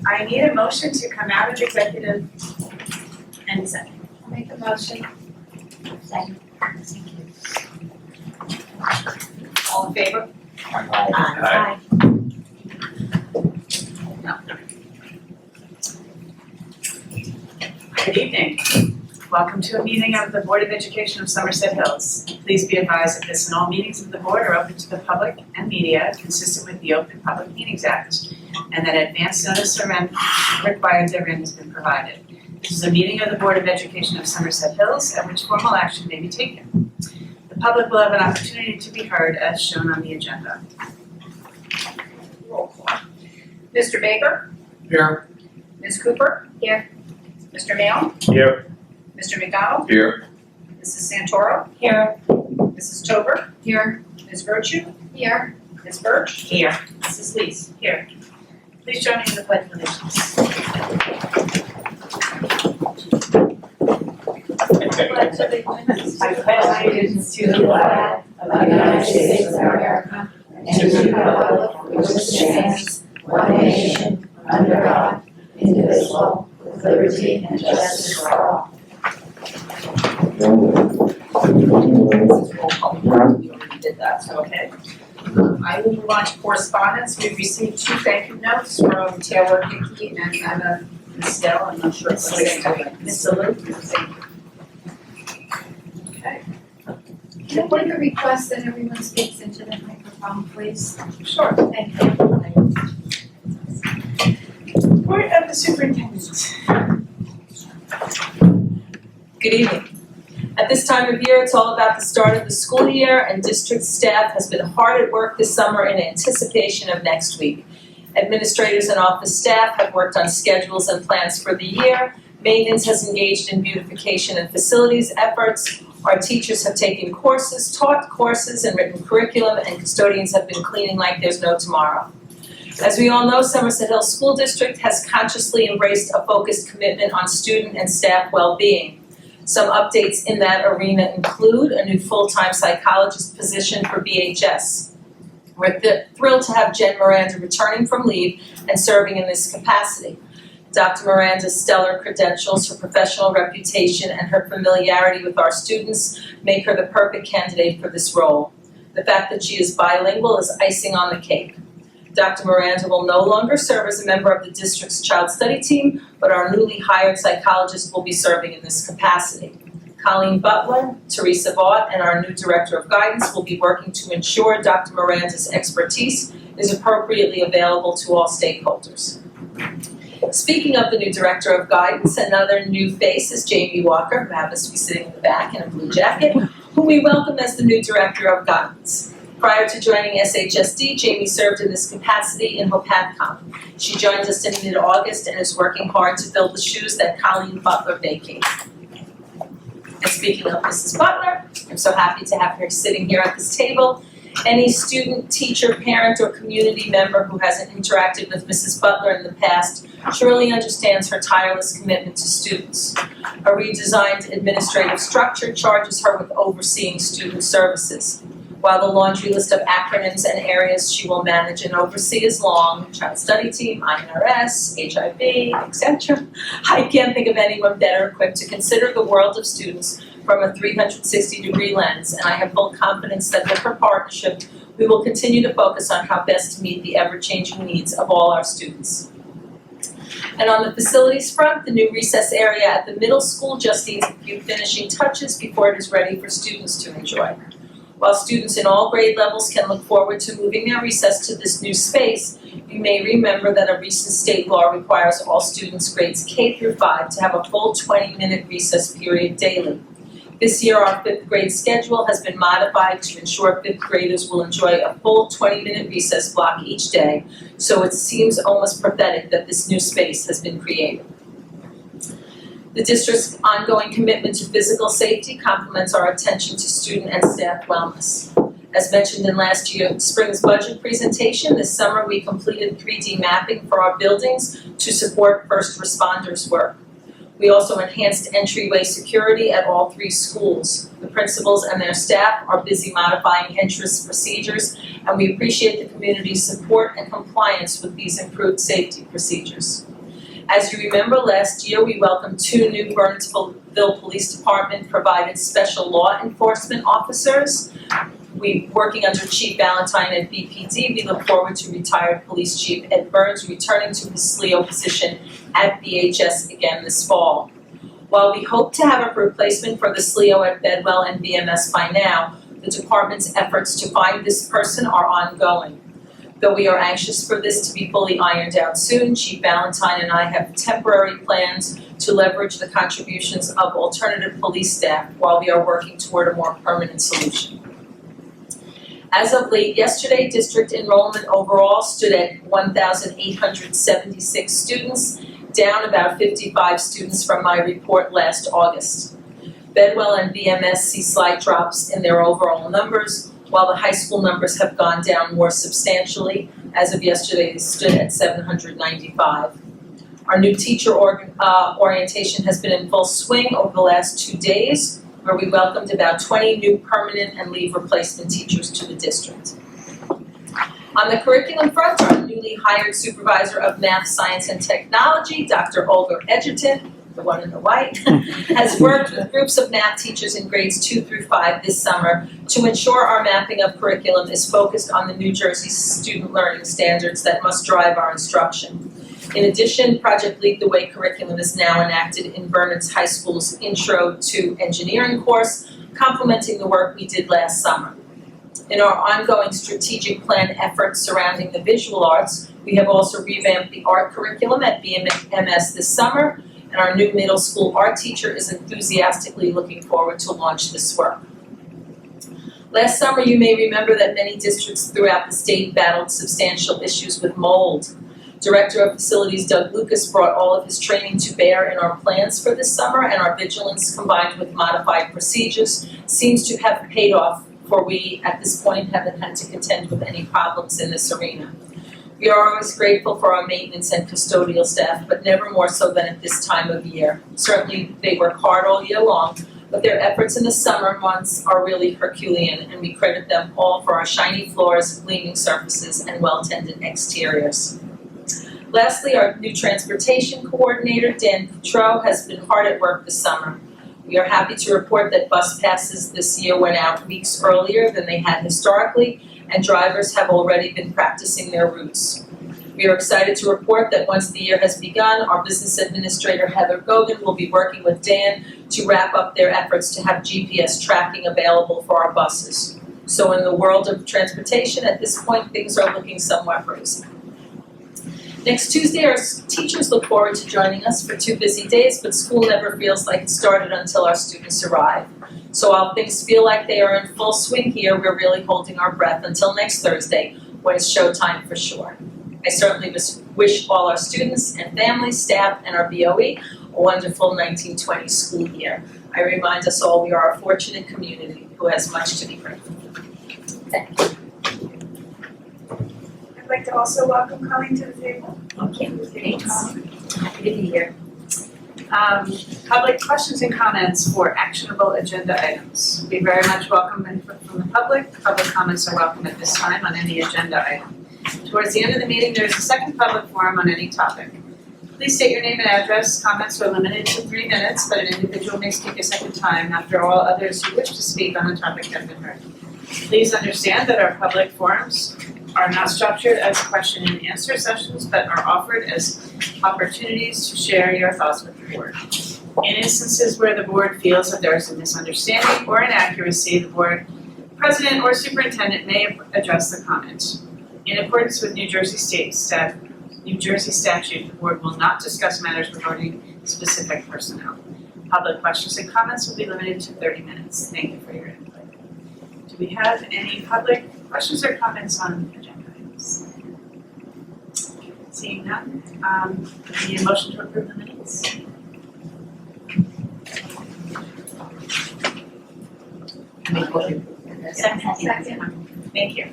I need a motion to come out of executive and second. I'll make a motion. Second. All in favor? Aye. Good evening. Welcome to a meeting of the Board of Education of Somerset Hills. Please be advised that this and all meetings of the board are open to the public and media consistent with the Open Public Meetings Act, and that advance notice required therein has been provided. This is a meeting of the Board of Education of Somerset Hills at which formal action may be taken. The public will have an opportunity to be heard as shown on the agenda. Roll call. Mr. Baker? Here. Ms. Cooper? Here. Mr. Mayo? Here. Mr. McDonald? Here. Mrs. Santoro? Here. Mrs. Tober? Here. Ms. Virtue? Here. Ms. Birch? Here. Mrs. Lees? Here. Please join me in the pledge of allegiance. I pledge allegiance to the flag of the United States of America and to the republic which stands one nation under God, indivisible, with liberty and justice for all. We already did that, so okay. I will move on to correspondence. We've received 2 thank you notes from Taylor Hickey and Anna Estelle. I'm not sure if I'm saying that right. Ms. Salute. Thank you. Okay. Can I make a request that everyone speaks into the microphone, please? Sure. Thank you. Report of the superintendent. Good evening. At this time of year, it's all about the start of the school year, and district staff has been hard at work this summer in anticipation of next week. Administrators and office staff have worked on schedules and plans for the year. Maintenance has engaged in beautification and facilities efforts. Our teachers have taken courses, taught courses, and written curriculum, and custodians have been cleaning like there's no tomorrow. As we all know, Somerset Hills School District has consciously embraced a focused commitment on student and staff well-being. Some updates in that arena include a new full-time psychologist position for BHS. We're thrilled to have Jen Miranda returning from leave and serving in this capacity. Dr. Miranda's stellar credentials, her professional reputation, and her familiarity with our students make her the perfect candidate for this role. The fact that she is bilingual is icing on the cake. Dr. Miranda will no longer serve as a member of the district's child study team, but our newly hired psychologist will be serving in this capacity. Colleen Butler, Teresa Vaught, and our new Director of Guidance will be working to ensure Dr. Miranda's expertise is appropriately available to all stakeholders. Speaking of the new Director of Guidance, another new face is Jamie Walker, who happens to be sitting in the back in a blue jacket, whom we welcome as the new Director of Guidance. Prior to joining SHSD, Jamie served in this capacity in HOPATCOM. She joined us in mid-August and is working hard to fill the shoes that Colleen Butler vacated. And speaking of Mrs. Butler, I'm so happy to have her sitting here at this table. Any student, teacher, parent, or community member who hasn't interacted with Mrs. Butler in the past surely understands her tireless commitment to students. A redesigned administrative structure charges her with overseeing student services. While the laundry list of acronyms and areas she will manage and oversee is long, child study team, INRS, HIV, etc., I can't think of anyone better equipped to consider the world of students from a 360-degree lens, and I have full confidence that with her partnership, we will continue to focus on how best to meet the ever-changing needs of all our students. And on the facilities front, the new recess area at the middle school just needs a few finishing touches before it is ready for students to enjoy. While students in all grade levels can look forward to moving their recess to this new space, you may remember that a recent state law requires all students grades K through 5 to have a full 20-minute recess period daily. This year, our 5th grade schedule has been modified to ensure 5th graders will enjoy a full 20-minute recess block each day, so it seems almost prophetic that this new space has been created. The district's ongoing commitment to physical safety complements our attention to student and staff wellness. As mentioned in last year's spring's budget presentation, this summer we completed 3D mapping for our buildings to support first responders' work. We also enhanced entryway security at all 3 schools. The principals and their staff are busy modifying entrance procedures, and we appreciate the community's support and compliance with these improved safety procedures. As you remember, last year, we welcomed 2 new Burnsville Police Department provided special law enforcement officers. We, working under Chief Valentine at BPD, we look forward to retired Police Chief Ed Burns returning to his SLEO position at BHS again this fall. While we hope to have a replacement for the SLEO at Bedwell and BMS by now, the department's efforts to find this person are ongoing. Though we are anxious for this to be fully ironed out soon, Chief Valentine and I have temporary plans to leverage the contributions of alternative police staff while we are working toward a more permanent solution. As of late yesterday, district enrollment overall stood at 1,876 students, down about 55 students from my report last August. Bedwell and BMS see slight drops in their overall numbers, while the high school numbers have gone down more substantially. As of yesterday, they stood at 795. Our new teacher orientation has been in full swing over the last 2 days, where we welcomed about 20 new permanent and leave replacement teachers to the district. On the curriculum front, our newly hired supervisor of math, science, and technology, Dr. Olga Edgerton, the one in the white, has worked with groups of math teachers in grades 2 through 5 this summer to ensure our mapping of curriculum is focused on the New Jersey student learning standards that must drive our instruction. In addition, Project Lead the Way curriculum is now enacted in Bernard's High School's Intro to Engineering course, complementing the work we did last summer. In our ongoing strategic plan efforts surrounding the visual arts, we have also revamped the art curriculum at BMS this summer, and our new middle school art teacher is enthusiastically looking forward to launch this work. Last summer, you may remember that many districts throughout the state battled substantial issues with mold. Director of Facilities Doug Lucas brought all of his training to bear in our plans for this summer, and our vigilance combined with modified procedures seems to have paid off, for we at this point haven't had to contend with any problems in this arena. We are always grateful for our maintenance and custodial staff, but never more so than at this time of year. Certainly, they work hard all year long, but their efforts in the summer months are really Herculean, and we credit them all for our shiny floors, gleaming surfaces, and well-tended exteriors. Lastly, our new transportation coordinator, Dan Petro, has been hard at work this summer. We are happy to report that bus passes this year went out weeks earlier than they had historically, and drivers have already been practicing their routes. We are excited to report that once the year has begun, our business administrator, Heather Gogan, will be working with Dan to wrap up their efforts to have GPS tracking available for our buses. So in the world of transportation, at this point, things are looking somewhat rosy. Next Tuesday, our teachers look forward to joining us for 2 busy days, but school never feels like it started until our students arrive. So while things feel like they are in full swing here, we're really holding our breath until next Thursday, when it's showtime for sure. I certainly wish all our students and families, staff, and our BOE a wonderful 1920 school year. I remind us all we are a fortunate community who has much to be grateful for. Thank you. I'd like to also welcome Colleen to the table. Thank you. Happy to be here. Public questions and comments for actionable agenda items. We very much welcome input from the public. Public comments are welcome at this time on any agenda item. Towards the end of the meeting, there is a second public forum on any topic. Please state your name and address. Comments are limited to 3 minutes, but an individual may speak a second time after all others who wish to speak on the topic have been heard. Please understand that our public forums are not structured as question and answer sessions, but are offered as opportunities to share your thoughts with the board. In instances where the board feels that there is a misunderstanding or inaccuracy, the board president or superintendent may address the comment. In accordance with New Jersey statute, the board will not discuss matters regarding specific personnel. Public questions and comments will be limited to 30 minutes. Thank you for your input. Do we have any public questions or comments on agenda items? Seeing none, need a motion to approve the minutes? Second. Thank you.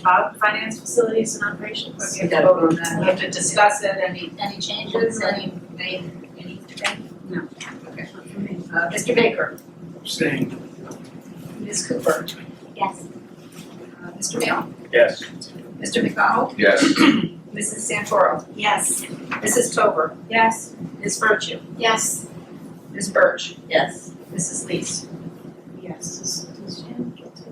Bob, Finance, Facilities, and Operations, what do you have to vote on that? We have to discuss it, any changes, anything? No. Okay. Mr. Baker, Abstain. Ms. Cooper, Yes. Mr. Mayo, Yes. Mr. McDonald, Yes. Mrs. Santoro. Yes. Mrs. Tover. Yes. Ms. Virtue. Yes. Ms. Birch. Yes. Mrs. Lees. Yes, does Jan get to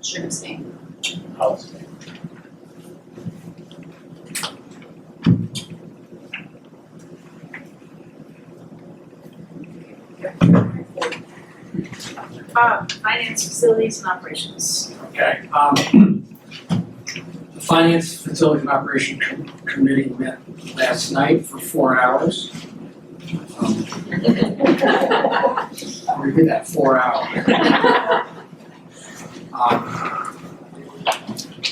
Should abstain. I'll abstain. finance, facilities, and operations. Okay, the Finance, Facilities and Operation Committee met last night for 4 hours. We did that 4 hours.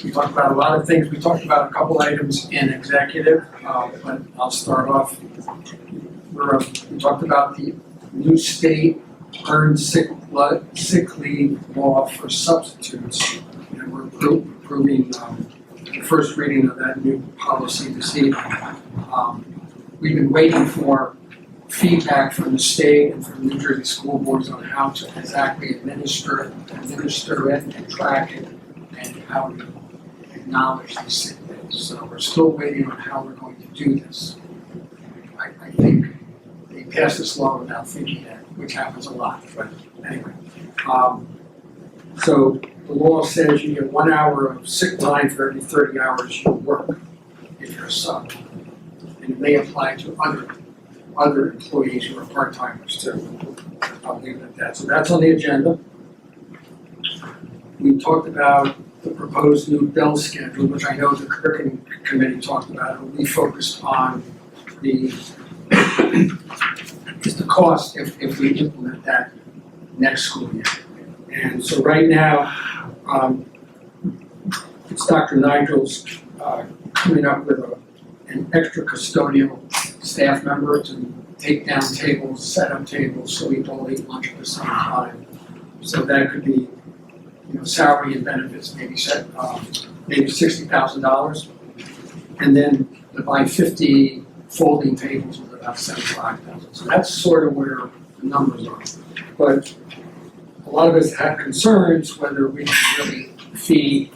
We talked about a lot of things. We talked about a couple items in executive, but I'll start off. We talked about the new state earned sick leave law for substitutes. And we're approving the first reading of that new policy this evening. We've been waiting for feedback from the state and from New Jersey school boards on how to exactly administer it and track it and how to acknowledge the sick days. So we're still waiting on how we're going to do this. I think they passed this law without thinking it, which happens a lot, but anyway. So the law says you get 1 hour of sick time for every 30 hours you work if you're a sub. And it may apply to other employees who are part-timers too. I'll leave it at that. So that's on the agenda. We talked about the proposed new bell schedule, which I know the curriculum committee talked about. It will be focused on just the cost if we implement that next school year. And so right now, it's Dr. Nigel's coming up with an extra custodial staff member to take down tables, set up tables, so we don't eat lunch at the same time. So that could be, salary and benefits, maybe $60,000. And then to buy 50 folding tables with about $75,000. So that's sort of where the numbers are. But a lot of us had concerns whether we could really feed.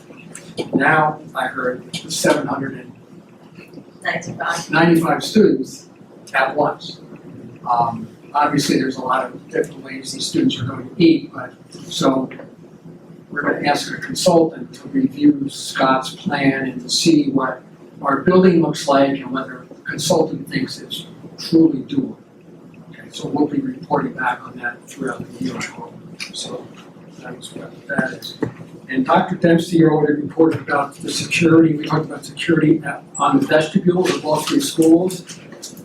Now I heard 795 students at once. Obviously, there's a lot of different ways these students are going to eat, but so we're going to ask a consultant to review Scott's plan and to see what our building looks like and whether the consultant thinks it's truly doable. Okay, so we'll be reporting back on that throughout the year, I hope. So that's what that is. And Dr. Dempsey already reported about the security. We talked about security on the vestibule of all three schools.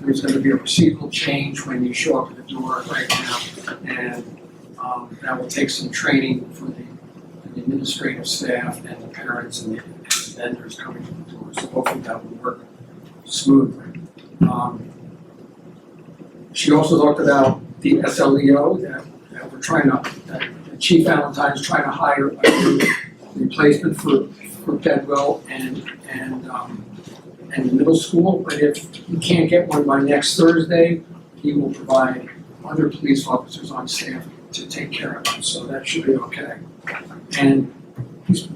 There's going to be a procedural change when you show up at the door right now, and that will take some training for the administrative staff and the parents and the vendors coming to the door. So hopefully that will work smoothly. She also talked about the SLEO that we're trying to, that Chief Valentine's trying to hire a new replacement for Bedwell and the middle school. But if he can't get one by next Thursday, he will provide other police officers on staff to take care of them. So that should be okay. And he's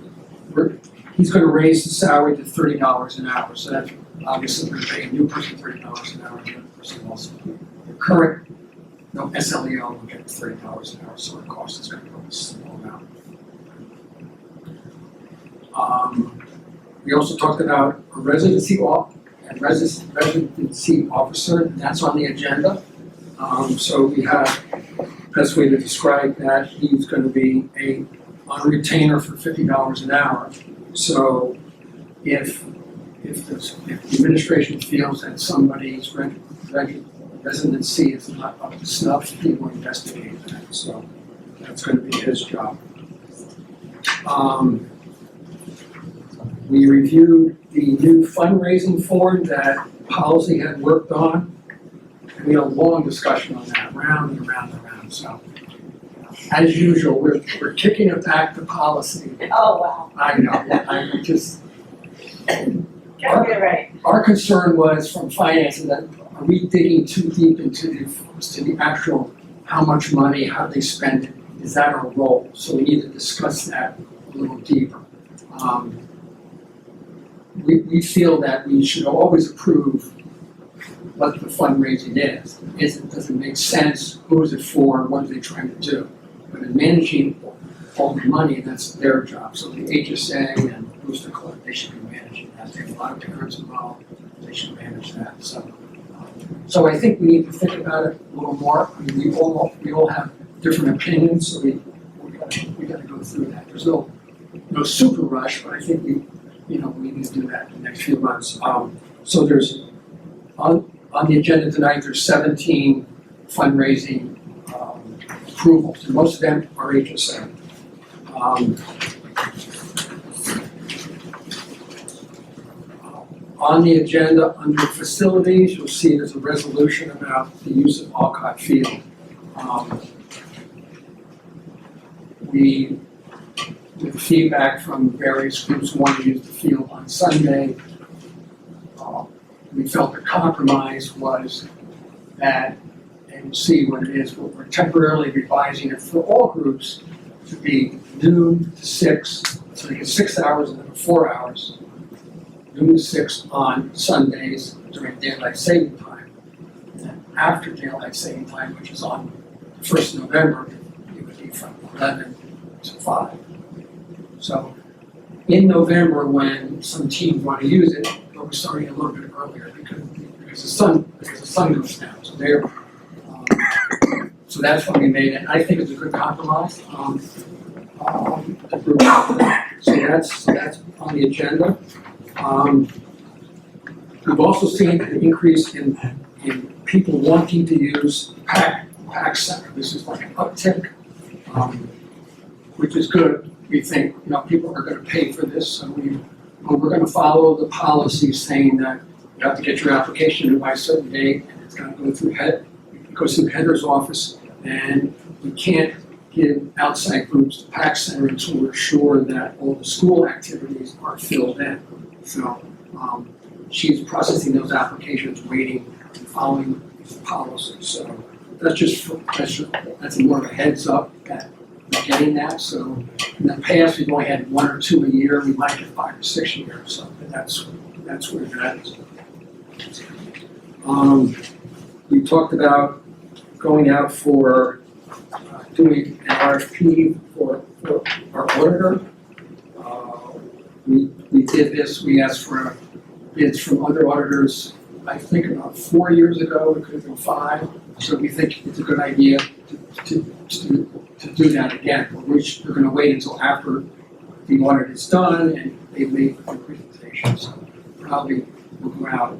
going to raise the salary to $30 an hour. So that's obviously going to pay a new person $30 an hour, and the other person also. The current SLEO will get $30 an hour, so the cost is going to go a small amount. We also talked about a residency officer, and that's on the agenda. So we have, best way to describe that, he's going to be on a retainer for $50 an hour. So if the administration feels that somebody's residency is not up to snuff, he will investigate that. So that's going to be his job. We reviewed the new fundraising form that policy had worked on. And we had a long discussion on that, round and round and round. So as usual, we're kicking it back to policy. Oh, wow. I know, I just. Get ready. Our concern was from finance that are we digging too deep into the actual how much money, how they spend it? Is that our role? So we need to discuss that a little deeper. we feel that we should always approve what the fundraising is. Does it make sense? Who is it for? What are they trying to do? But in managing all the money, that's their job. So the HSA and Booster Club, they should be managing that. They have a lot of parents involved. They should manage that. So I think we need to think about it a little more. I mean, we all have different opinions, so we gotta go through that. There's no super rush, but I think we need to do that in the next few months. So there's on the agenda tonight, there's 17 fundraising approvals, and most of them are HSA. On the agenda, under facilities, you'll see there's a resolution about the use of Alcott Field. With feedback from various groups who want to use the field on Sunday, we felt the compromise was that, and you'll see what it is, we're temporarily revising it for all groups to be noon to 6, so they get 6 hours and then 4 hours, noon to 6 on Sundays during daylight saving time. And then after daylight saving time, which is on the 1st of November, it would be from 11 to 5. So in November, when some teams want to use it, but we're starting a little bit earlier because the sun goes down. So so that's what we made, and I think it's a good compromise. The group. So that's on the agenda. We've also seen an increase in people wanting to use PAC Center. This is like an uptick, which is good. We think people are going to pay for this, so we're going to follow the policy saying that you have to get your application in by a certain date, and it's going to go through the header's office, and we can't give outside groups the PAC Center until we're sure that all the school activities are filled in. So she's processing those applications, waiting and following the policy. So that's more of a heads up that we're getting that. So in the past, we've only had 1 or 2 a year. We might get 5 or 6 a year. So that's where that is. We talked about going out for doing an RFP for our auditor. We did this. We asked for bids from other auditors, I think about 4 years ago. It could have been 5. So we think it's a good idea to do that again. We're going to wait until after the audit is done and they've made the presentation. So probably we'll go out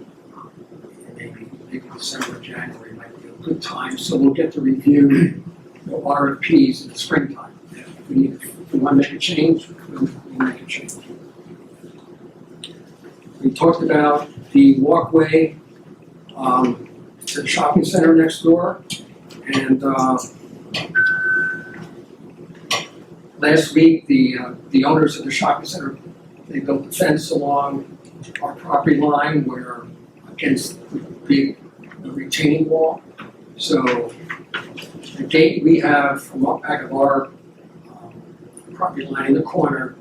maybe December or January might be a good time. So we'll get to review the RFPs in the springtime. If we want to make a change, we'll make a change. We talked about the walkway to the shopping center next door, and last week the owners of the shopping center, they built a fence along our property line where against the retaining wall. So the gate we have from the back of our property line in the corner,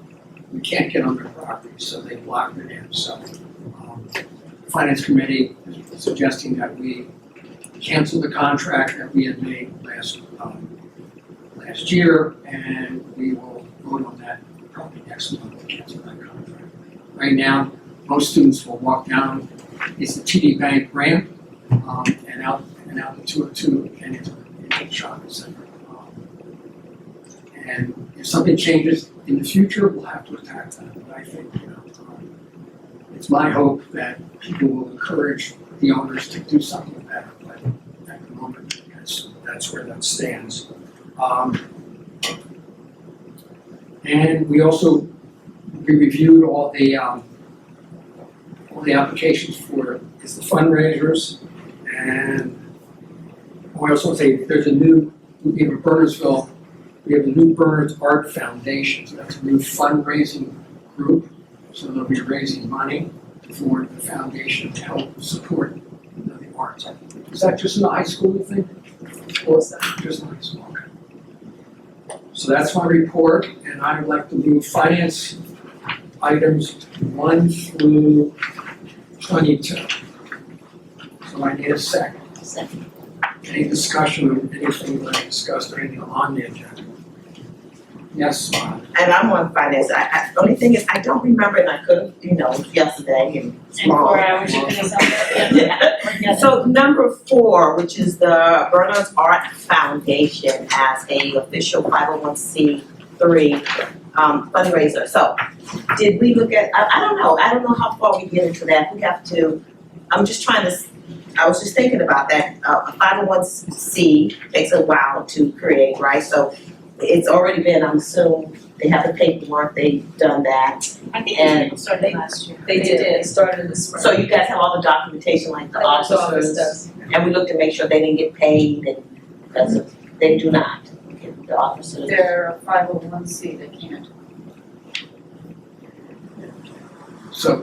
we can't get on their property, so they blocked it in. So the Finance Committee is suggesting that we cancel the contract that we had made last year, and we will vote on that probably next month to cancel that contract. Right now, most students will walk down, it's the TD Bank ramp, and out the 202 and into the shopping center. And if something changes in the future, we'll have to attack that. But I think, it's my hope that people will encourage the owners to do something better. But at the moment, that's where that stands. And we reviewed all the applications for the fundraisers, and I also say there's a new, we have a Burnersville. We have the New Berners Art Foundation, so that's a new fundraising group. So they'll be raising money for the foundation to help support the arts. Is that just in the high school, you think? Or is that just in the high school? Okay. So that's my report, and I would like to move finance items 1 through 22. So I need a second. Second. Any discussion of anything that I discussed or anything on the agenda? Yes, Swan. And I'm on finance, the only thing is, I don't remember, and I could have, yesterday and small. hours you're gonna celebrate? Yeah. So number 4, which is the Bernard's Art Foundation as a official 501c3 fundraiser. So did we look at, I don't know how far we get into that. We have to, I was just thinking about that. A 501c takes a while to create, right? So it's already been, I'm assuming, they have the paperwork, they've done that. I think And we started last year. They did, it started in the spring. So you guys have all the documentation like the That's all this officers? does. And we looked to make sure they didn't get paid and, because they do not, the officers. They're a 501c, they can't. So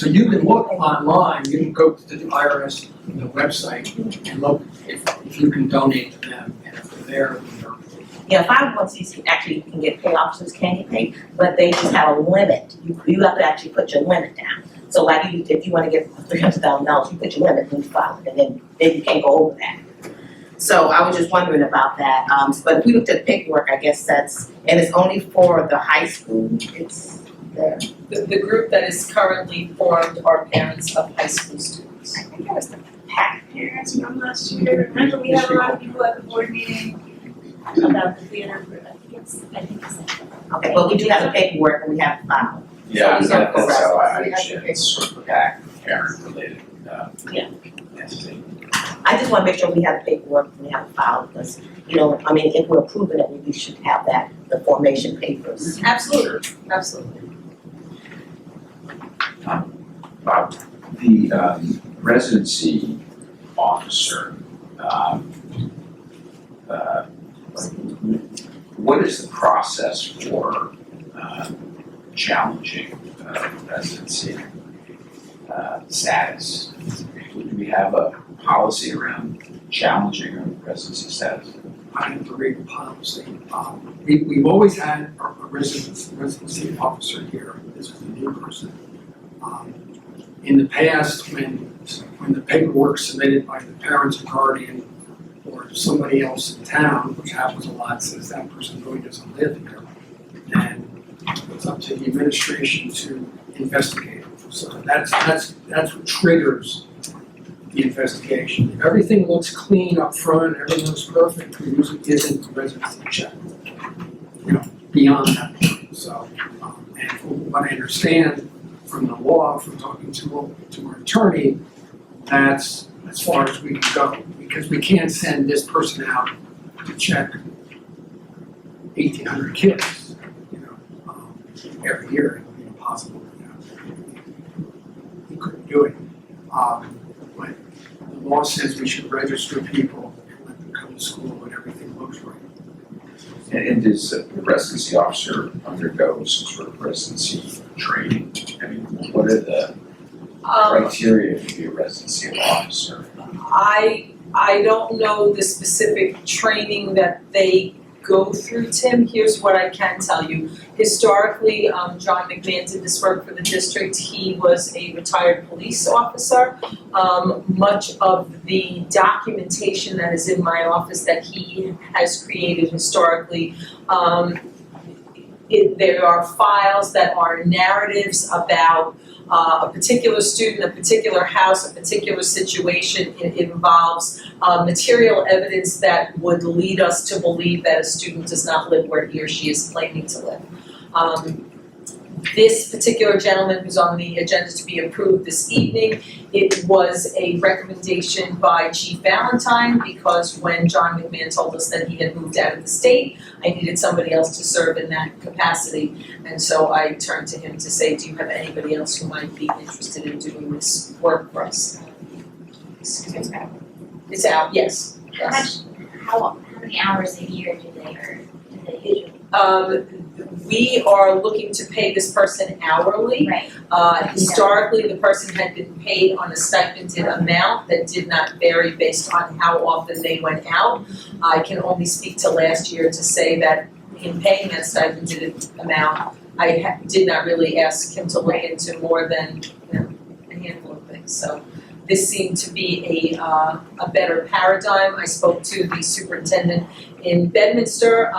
you can look online, you can go to the IRS, the website, and look if you can donate to them, and if they're there, then Yeah, 501Cs actually you can get paid, officers can get paid, but they just have a limit. You have to actually put your limit down. So like if you wanna get $300,000, you put your limit when you file it, and then you can't go over that. So I was just wondering about that, but if we looked at the paperwork, I guess and it's only for the high school, it's there. The group that is currently formed are parents of high school students. I think it was the PAC parents from last year. Remember we had a lot of people at the board meeting? About the theater, I think it's that. Okay, but we do have the paperwork and we have to file. Yeah, So these are that's how I We have to understand it, it's sort of a back parent related, Yeah. entity. I just wanna make sure we have the paperwork and we have to file, because, if we're approving it, we should have that, the formation papers. Absolutely, absolutely. Bob, the residency officer, what is the process for challenging residency status? Do we have a policy around challenging a residency status? I have to read the policy. We've always had a residency officer here, this is a new person. In the past, when the paperwork submitted by the parents or guardian or somebody else in town, which happens a lot, says that person really doesn't live here, then it's up to the administration to investigate. So that's what triggers the investigation. If everything looks clean up front, everything looks perfect, there usually isn't a residency check, beyond that point. So, and from what I understand from the law, from talking to our attorney, that's as far as we can go, because we can't send this person out to check 1,800 kids, every year. It would be impossible. He couldn't do it. But the law says we should register people and let them come to school when everything looks right. And does the residency officer undergo some sort of residency training? I mean, what are the criteria to be a residency officer? I don't know the specific training that they go through, Tim. Here's what I can tell you. Historically, John McMahon did this work for the district. He was a retired police officer. Much of the documentation that is in my office that he has created historically, there are files that are narratives about a particular student, a particular house, a particular situation. It involves material evidence that would lead us to believe that a student does not live where he or she is claiming to live. This particular gentleman who's on the agenda to be approved this evening, it was a recommendation by Chief Valentine, because when John McMahon told us that he had moved out of the state, I needed somebody else to serve in that capacity. And so I turned to him to say, do you have anybody else who might be interested in doing this work for us? It's out, yes, yes. How many hours a year do they usually? We are looking to pay this person hourly. Right. Historically, the person had been paid on a stipended amount that did not vary based on how often they went out. I can only speak to last year to say that in paying that stipended amount, did not really ask him to look into more than, a handful of things, so this seemed to be a better paradigm. I spoke to the superintendent in Bedminster,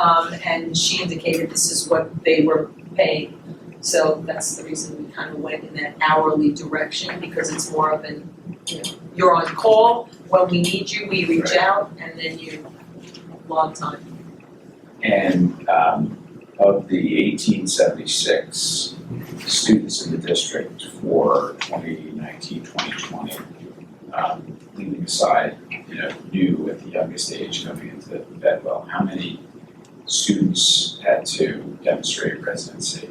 and she indicated this is what they were paying. So that's the reason we kind of went in that hourly direction, because it's more of an, you're on call, when we need you, we reach out, and then you log time. And of the 1876 students in the district for 2019, 2020, leaving aside, new at the youngest age coming into Bedwell, how many students had to demonstrate residency?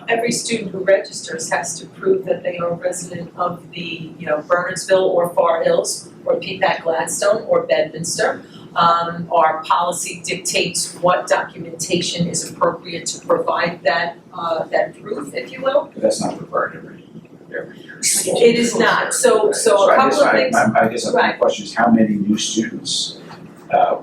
Every student who registers has to prove that they are a resident of the, Bernardsville or Far Hills, or Peapack Gladstone, or Bedminster. Our policy dictates what documentation is appropriate to provide that proof, if you will. But that's not required every year. It is not, so a couple of things. I guess my question is, how many new students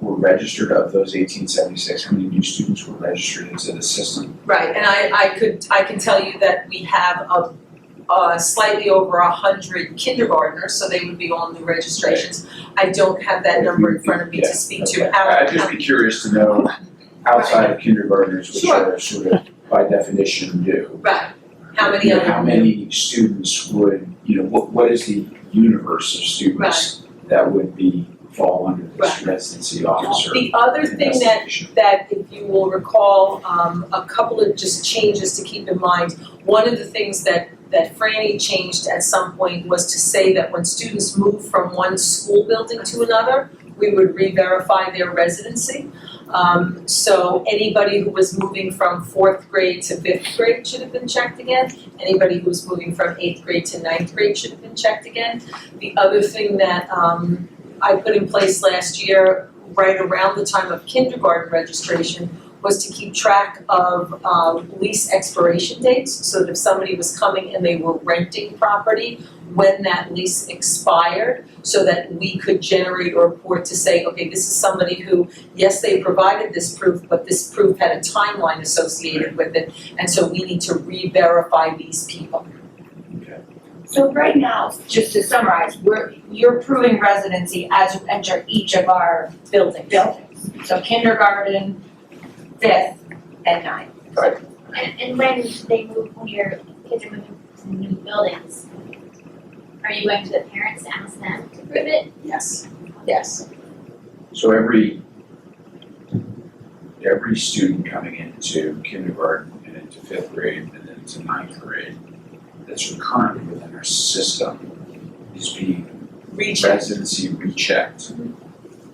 were registered of those 1876? How many new students were registered into the system? Right, and I can tell you that we have slightly over 100 kindergartners, so they would be all new registrations. I don't have that number in front of me to speak to. I'd just be curious to know, outside of kindergartners, which Sure. are sort of by definition new. Right, how many other? How many students would, what is the universe of students that would fall under this residency officer The other thing investigation? that if you will recall, a couple of just changes to keep in mind. One of the things that Franny changed at some point was to say that when students move from one school building to another, we would re-verify their residency. So anybody who was moving from 4th grade to 5th grade should have been checked again. Anybody who was moving from 8th grade to 9th grade should have been checked again. The other thing that I put in place last year, right around the time of kindergarten registration, was to keep track of lease expiration dates, so that if somebody was coming and they were renting property, when that lease expired, so that we could generate a report to say, okay, this is somebody who, yes, they provided this proof, but this proof had a timeline associated with it, and so we need to re-verify these people. So right now, just to summarize, you're proving residency as you enter each of our Buildings. So kindergarten, 5th, and 9th. And when they move, when your kids are moving to new buildings, are you going to the parents to ask them to prove it? Yes. Yes. So every student coming into kindergarten and into 5th grade and then to 9th grade that's currently within our system is being residency rechecked.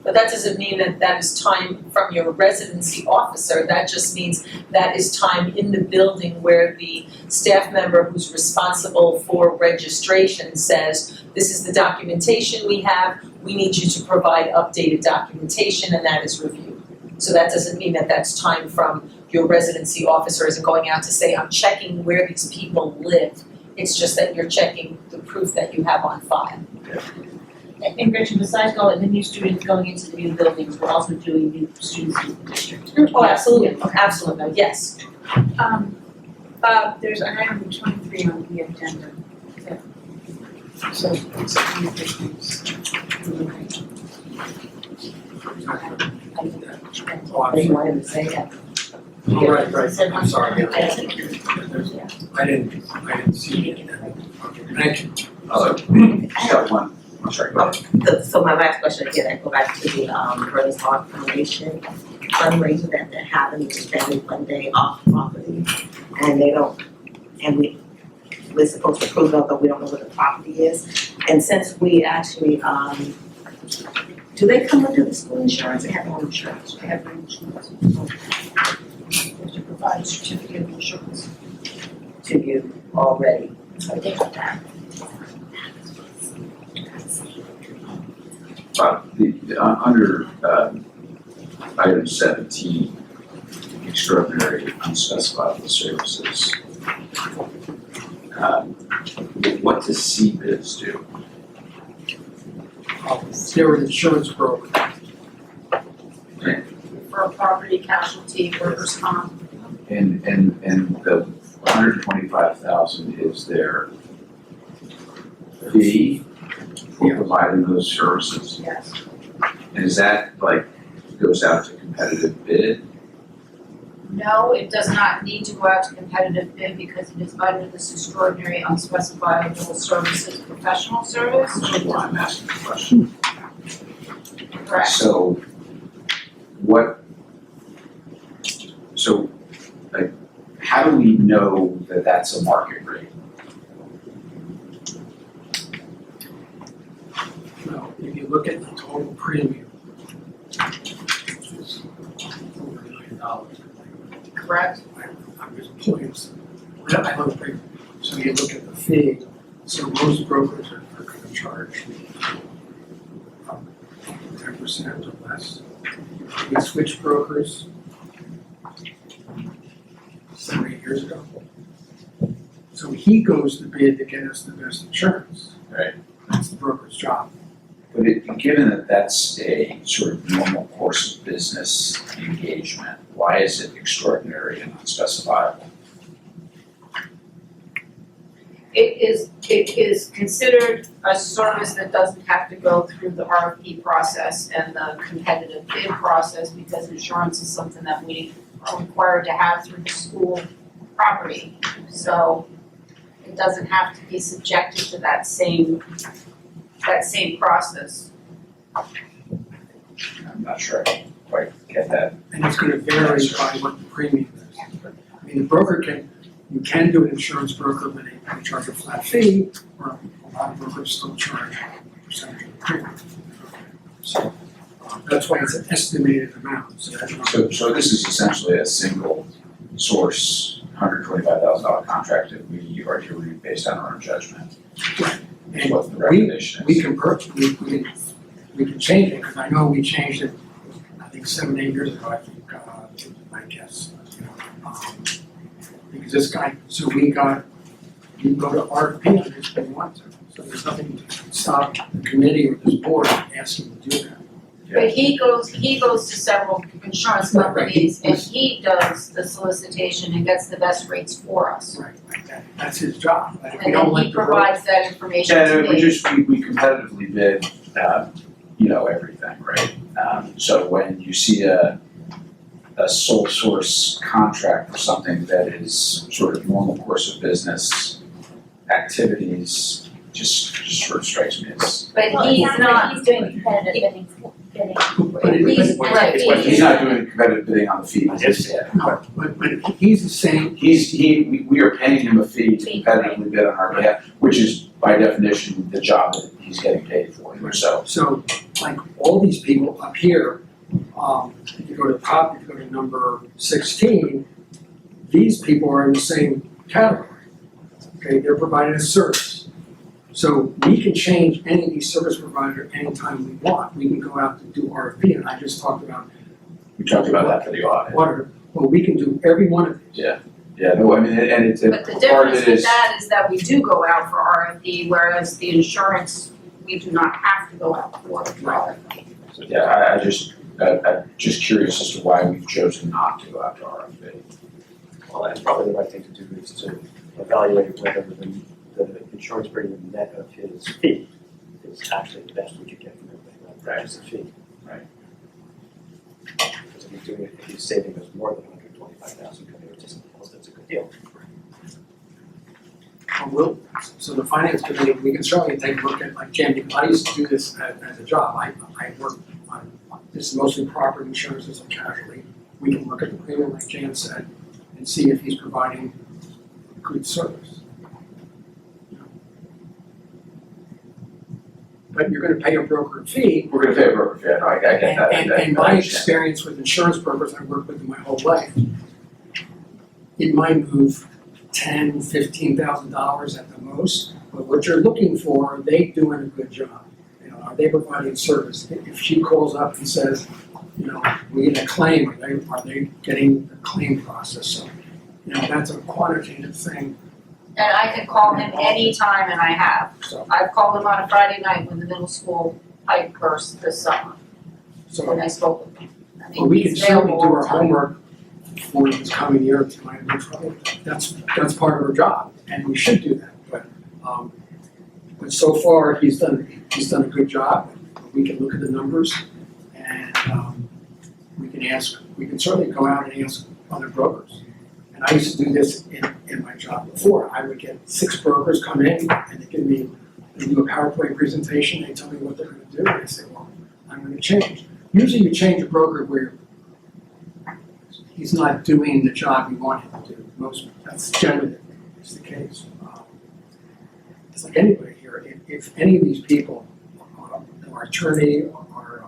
But that doesn't mean that that is time from your residency officer, that just means that is time in the building where the staff member who's responsible for registration says, this is the documentation we have, we need you to provide updated documentation, and that is reviewed. So that doesn't mean that that's time from your residency officer isn't going out to say, I'm checking where these people live. It's just that you're checking the proof that you have on file. And Gretchen, besides the new students going into the new buildings, we're also doing new students in the district. Oh, absolutely, absolutely, yes. Bob, there's an item 23 on the agenda. So it's one of the things. Oh, I'm They sorry. wanted to say that. Oh, right, I'm sorry. I didn't see it. Okay, thank you. I got one, I'm sorry, go ahead. So my last question, again, I go back to the Brothers Heart Foundation fundraiser that they're having, which is Family Fun Day off property. And we're supposed to prove it, but we don't know what the property is. And since we actually, do they come under the school insurance? They have their own insurance. They have their insurance. To provide a certificate of insurance. To you already. So they have that. Under item 17, extraordinary unspecifiable services, what does CBIZ do? They're an insurance broker. For property casualty, workers' comp. And the $125,000 is their fee for providing those services? Yes. And is that like, goes out to competitive bid? No, it does not need to go out to competitive bid because it is under this extraordinary unspecifiable services professional service. Which is why I'm asking the question. Correct. So, like, how do we know that that's a market rate? Well, if you look at the total premium, which is over $1 million. Correct. I'm just pulling some, I know the premium. So you look at the fee, so most brokers are gonna charge 10% or less. We switched brokers 7 or 8 years ago. So he goes to bid to get us the best insurance. Right. That's the broker's job. But given that that's a sort of normal course of business engagement, why is it extraordinary and unspecifiable? It is considered a service that doesn't have to go through the RFP process and the competitive bid process because insurance is something that we are required to have through the school property. So it doesn't have to be subjected to that same process. I'm not sure I quite get that. And it's gonna vary by what the premium is. I mean, the broker you can do an insurance broker, but they charge a flat fee, or a lot of brokers still charge a percentage of the premium. So, that's why it's an estimated amount, so that's not. So this is essentially a single source, $125,000 contract that we are doing based on our own judgment. And What the recommendation we is. we can change it, because I know we changed it, I think 7, 8 years ago, I guess, because this guy, so you go to RFP on this when you want to, so there's nothing to stop the committee or this board asking to do that. But he goes to several insurance Right, companies right. and he does the solicitation and gets the best rates for us. Right, like that, that's his job, but if we And don't then let he the broker. provides that information Yeah, to me. we competitively bid, everything, right? So when you see a sole source contract for something that is sort of normal course of business activities, just sort of strikes me as. But he's not, He's doing competitive bidding. he's, right, He's not doing competitive bidding on the fees. No, but he's the same, We are paying him a fee to competitively bid on our behalf, which is by definition the job that he's getting paid for, so like all these people up here, if you go to the top, if you go to number 16, these people are in the same category. Okay, they're providing a service. So we can change any of these service providers anytime we want. We can go out to do RFP, and I just talked about We talked about that for the audit. water. Well, we can do every one of these. Yeah, no, I mean, and it's, but the part of difference it with is, that is that we do go out for RFP, whereas the insurance, we do not have to go out for RFP. yeah, I'm just curious as to why we've chosen not to go out to RFP. Well, that's probably the right thing to do is to evaluate whether the insurance premium net of his fee is actually the best we could get from everything, not just the fee. Right. Because if he's saving us more than $125,000, that's a good deal. So the finance committee, we can certainly take a look at, like Jan, I used to do this as a job. I work on, this is mostly property insurances and casualty. We can look at the premium, like Jan said, and see if he's providing good service. But you're gonna pay a broker fee. We're gonna pay a broker fee, no, I get that. And my experience with insurance brokers, I worked with them my whole life, it might move $10,000-$15,000 at the most, but what you're looking for, are they doing a good job? Are they providing service? If she calls up and says, we get a claim, are they getting the claim process? So, that's a quantitative thing. And I can call him anytime, and I have. So, I've called him on a Friday night when the middle school pipe burst this summer, so when I spoke with him. I mean, well, we can he's certainly available do all our the time. homework for this coming year, it's my new trouble. That's part of our job, and we should do that, but so far, he's done a good job. We can look at the numbers, and we can certainly go out and ask other brokers. And I used to do this in my job before. I would get 6 brokers come in, and they do a PowerPoint presentation, they tell me what they're gonna do, and I say, well, I'm gonna change. Usually you change a broker where he's not doing the job you want him to do. That's generally is the case. It's like anybody here, if any of these people, our attorney, our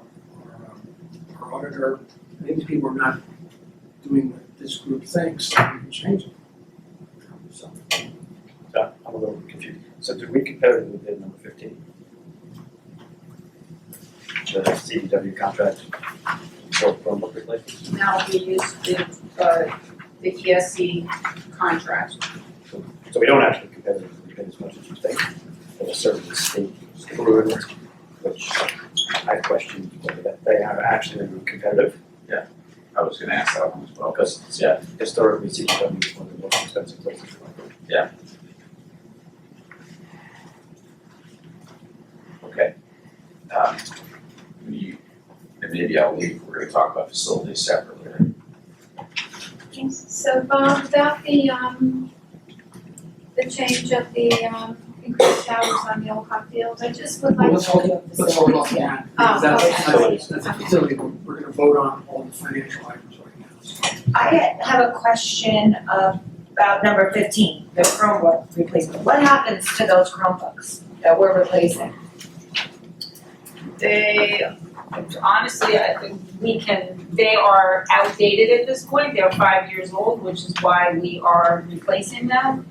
auditor, any of these people are not doing what this group thinks, then we can change it. So, I'm a little confused. So did we competitively bid number 15? The CDW contract for Chromebook replacement? Now, we used the PSC contract. So we don't actually competitively bid as much as you think, for a certain state through it, which I question whether they are actually competitive. I was gonna ask that one as well. Because, yeah, historically CDW is one of the most expensive places to buy. Okay. And maybe I'll leave, we're gonna talk about facilities separately. So Bob, about the change of the increased hours on the old hot field, I just would like let's hold off on that, because that's a facility, we're gonna vote on all the financial items right now. So. I have a question about number 15, the Chromebook replacement. What happens to those Chromebooks that we're replacing? They, honestly, I think they are outdated at this point, they're 5 years old, which is why we are replacing them.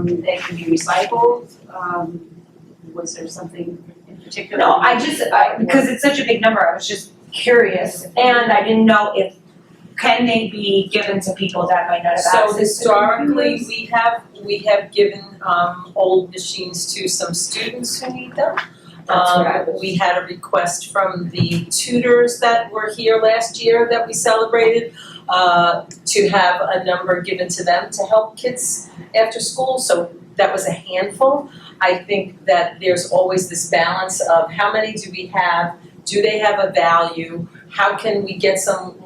They can be recycled, was there something in particular? No, because it's such a big number, I was just curious, and I didn't know if, can they be given to people that might not have access to So historically, computers? we have given old machines to some students who need them. That's what I was. We had a request from the tutors that were here last year that we celebrated to have a number given to them to help kids after school, so that was a handful. I think that there's always this balance of how many do we have, do they have a value, how can we get some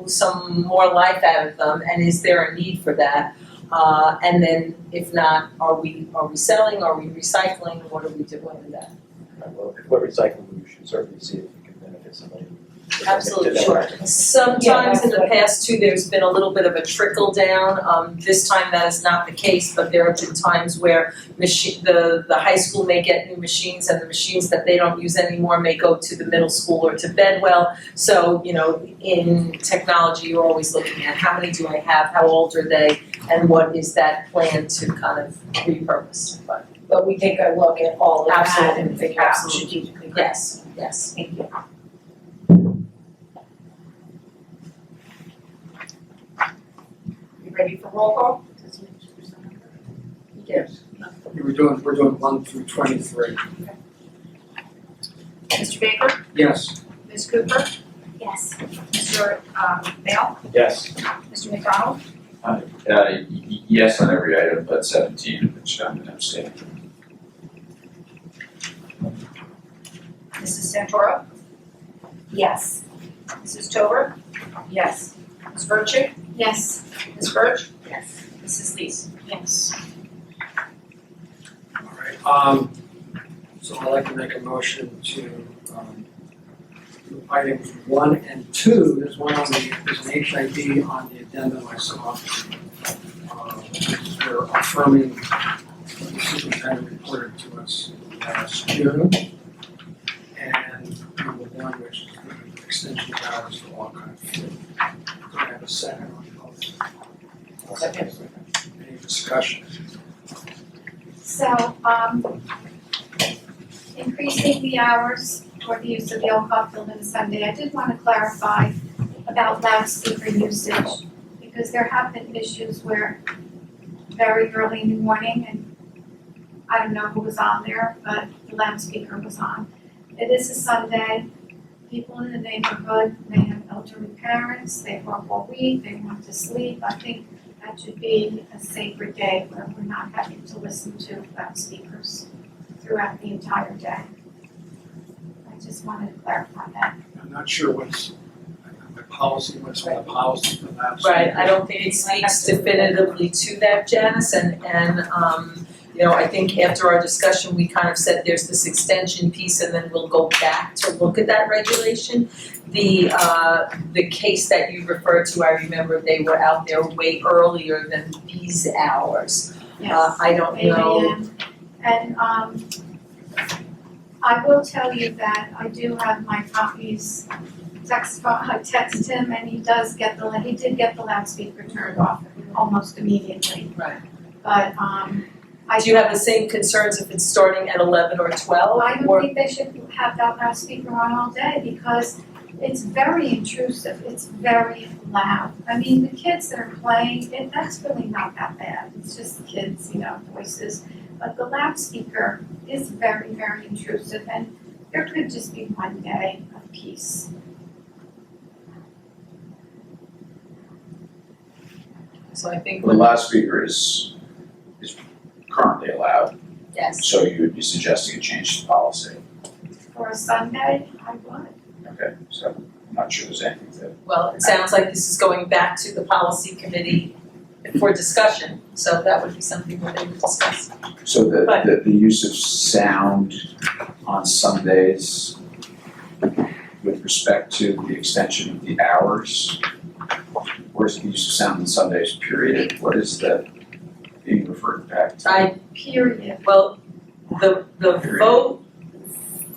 more life out of them, and is there a need for that? And then if not, are we selling, are we recycling, what are we doing with that? Well, if we're recycling, we should certainly see if we can benefit somebody. Absolutely, sure. Sometimes in the past too, there's been a little bit of a trickle down. This time that is not the case, but there have been times where the high school may get new machines, and the machines that they don't use anymore may go to the middle school or to Bedwell. So, in technology, you're always looking at how many do I have, how old are they, and what is that plan to kind of repurpose. But we take a look at all of that Absolutely. and figure out Absolutely. strategically. Yes, yes. Thank you. You ready for roll call? Yes. We're doing 1 through 23. Mr. Baker? Yes. Ms. Cooper? Yes. Mr. Mail? Yes. Mr. McDonald? Yes on every item but 17, which I'm gonna abstain. Mrs. Santoro? Yes. Mrs. Tover? Yes. Ms. Verchi? Yes. Ms. Birch? Yes. Mrs. Lees? Yes. All right, so I'd like to make a motion to do items 1 and 2. There's an HID on the addendum I saw. They're affirming what the superintendent reported to us last June. And number 1, which is the extension of hours for all kinds of food. Do I have a second on both? Second. Any discussion? So, increasing the hours for the use of the old hot field on a Sunday, I did want to clarify about loudspeaker usage, because there have been issues where very early in the morning, and I don't know who was on there, but the loudspeaker was on. It is a Sunday, people in the neighborhood may have elderly parents, they work all week, they want to sleep. I think that should be a sacred day where we're not having to listen to loudspeakers throughout the entire day. I just wanted to clarify that. I'm not sure what's the policy for that. Right, I don't think it speaks definitively to that, Janice, and you know, I think after our discussion, we kind of said there's this extension piece and then we'll go back to look at that regulation. The case that you referred to, I remember they were out there way earlier than these hours. Yes. I don't 8 know. a.m. And I will tell you that I do have my copies. I text him and he did get the loudspeaker turned off almost immediately. Right. But Do you have the same concerns if it's starting at 11 or 12? I don't or- think they should have that loudspeaker on all day because it's very intrusive, it's very loud. I mean, the kids that are playing, that's really not that bad, it's just the kids, voices. But the loudspeaker is very, very intrusive and there could just be one day of peace. So I think The loudspeaker is currently allowed, yes. so you would be suggesting a change to policy. For a Sunday, I would. Okay, so I'm not sure there's anything that, Well, it sounds like this is going back to the policy committee for discussion, so that would be something that they would discuss. so But- the use of sound on Sundays with respect to the extension of the hours, where's the use of sound on Sundays, period? What is that being referred back to? Period. Well, the vote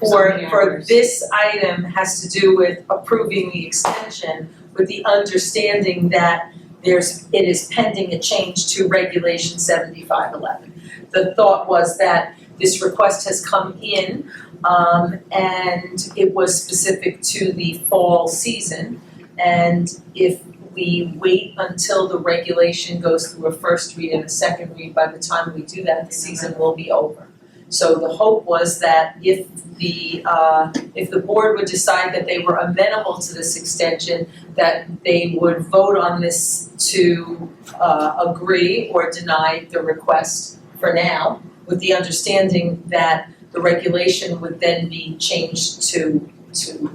for this item has to do with approving the extension with the understanding that it is pending a change to regulation 7511. The thought was that this request has come in, and it was specific to the fall season. And if we wait until the regulation goes through a first read and a second read, by the time we do that, the season will be over. So the hope was that if the board would decide that they were amenable to this extension, that they would vote on this to agree or deny the request for now, with the understanding that the regulation would then be changed to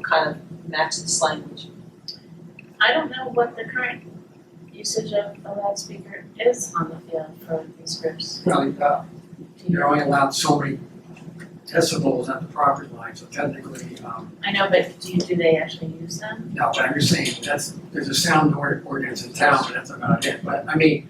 kind of match this language. I don't know what the current usage of a loudspeaker is on the field for these groups. Well, you're only allowed so many decibels at the property line, so technically, I know, but do they actually use them? no, but I'm just saying, there's a sound ordinance in town, but that's about it. But I mean,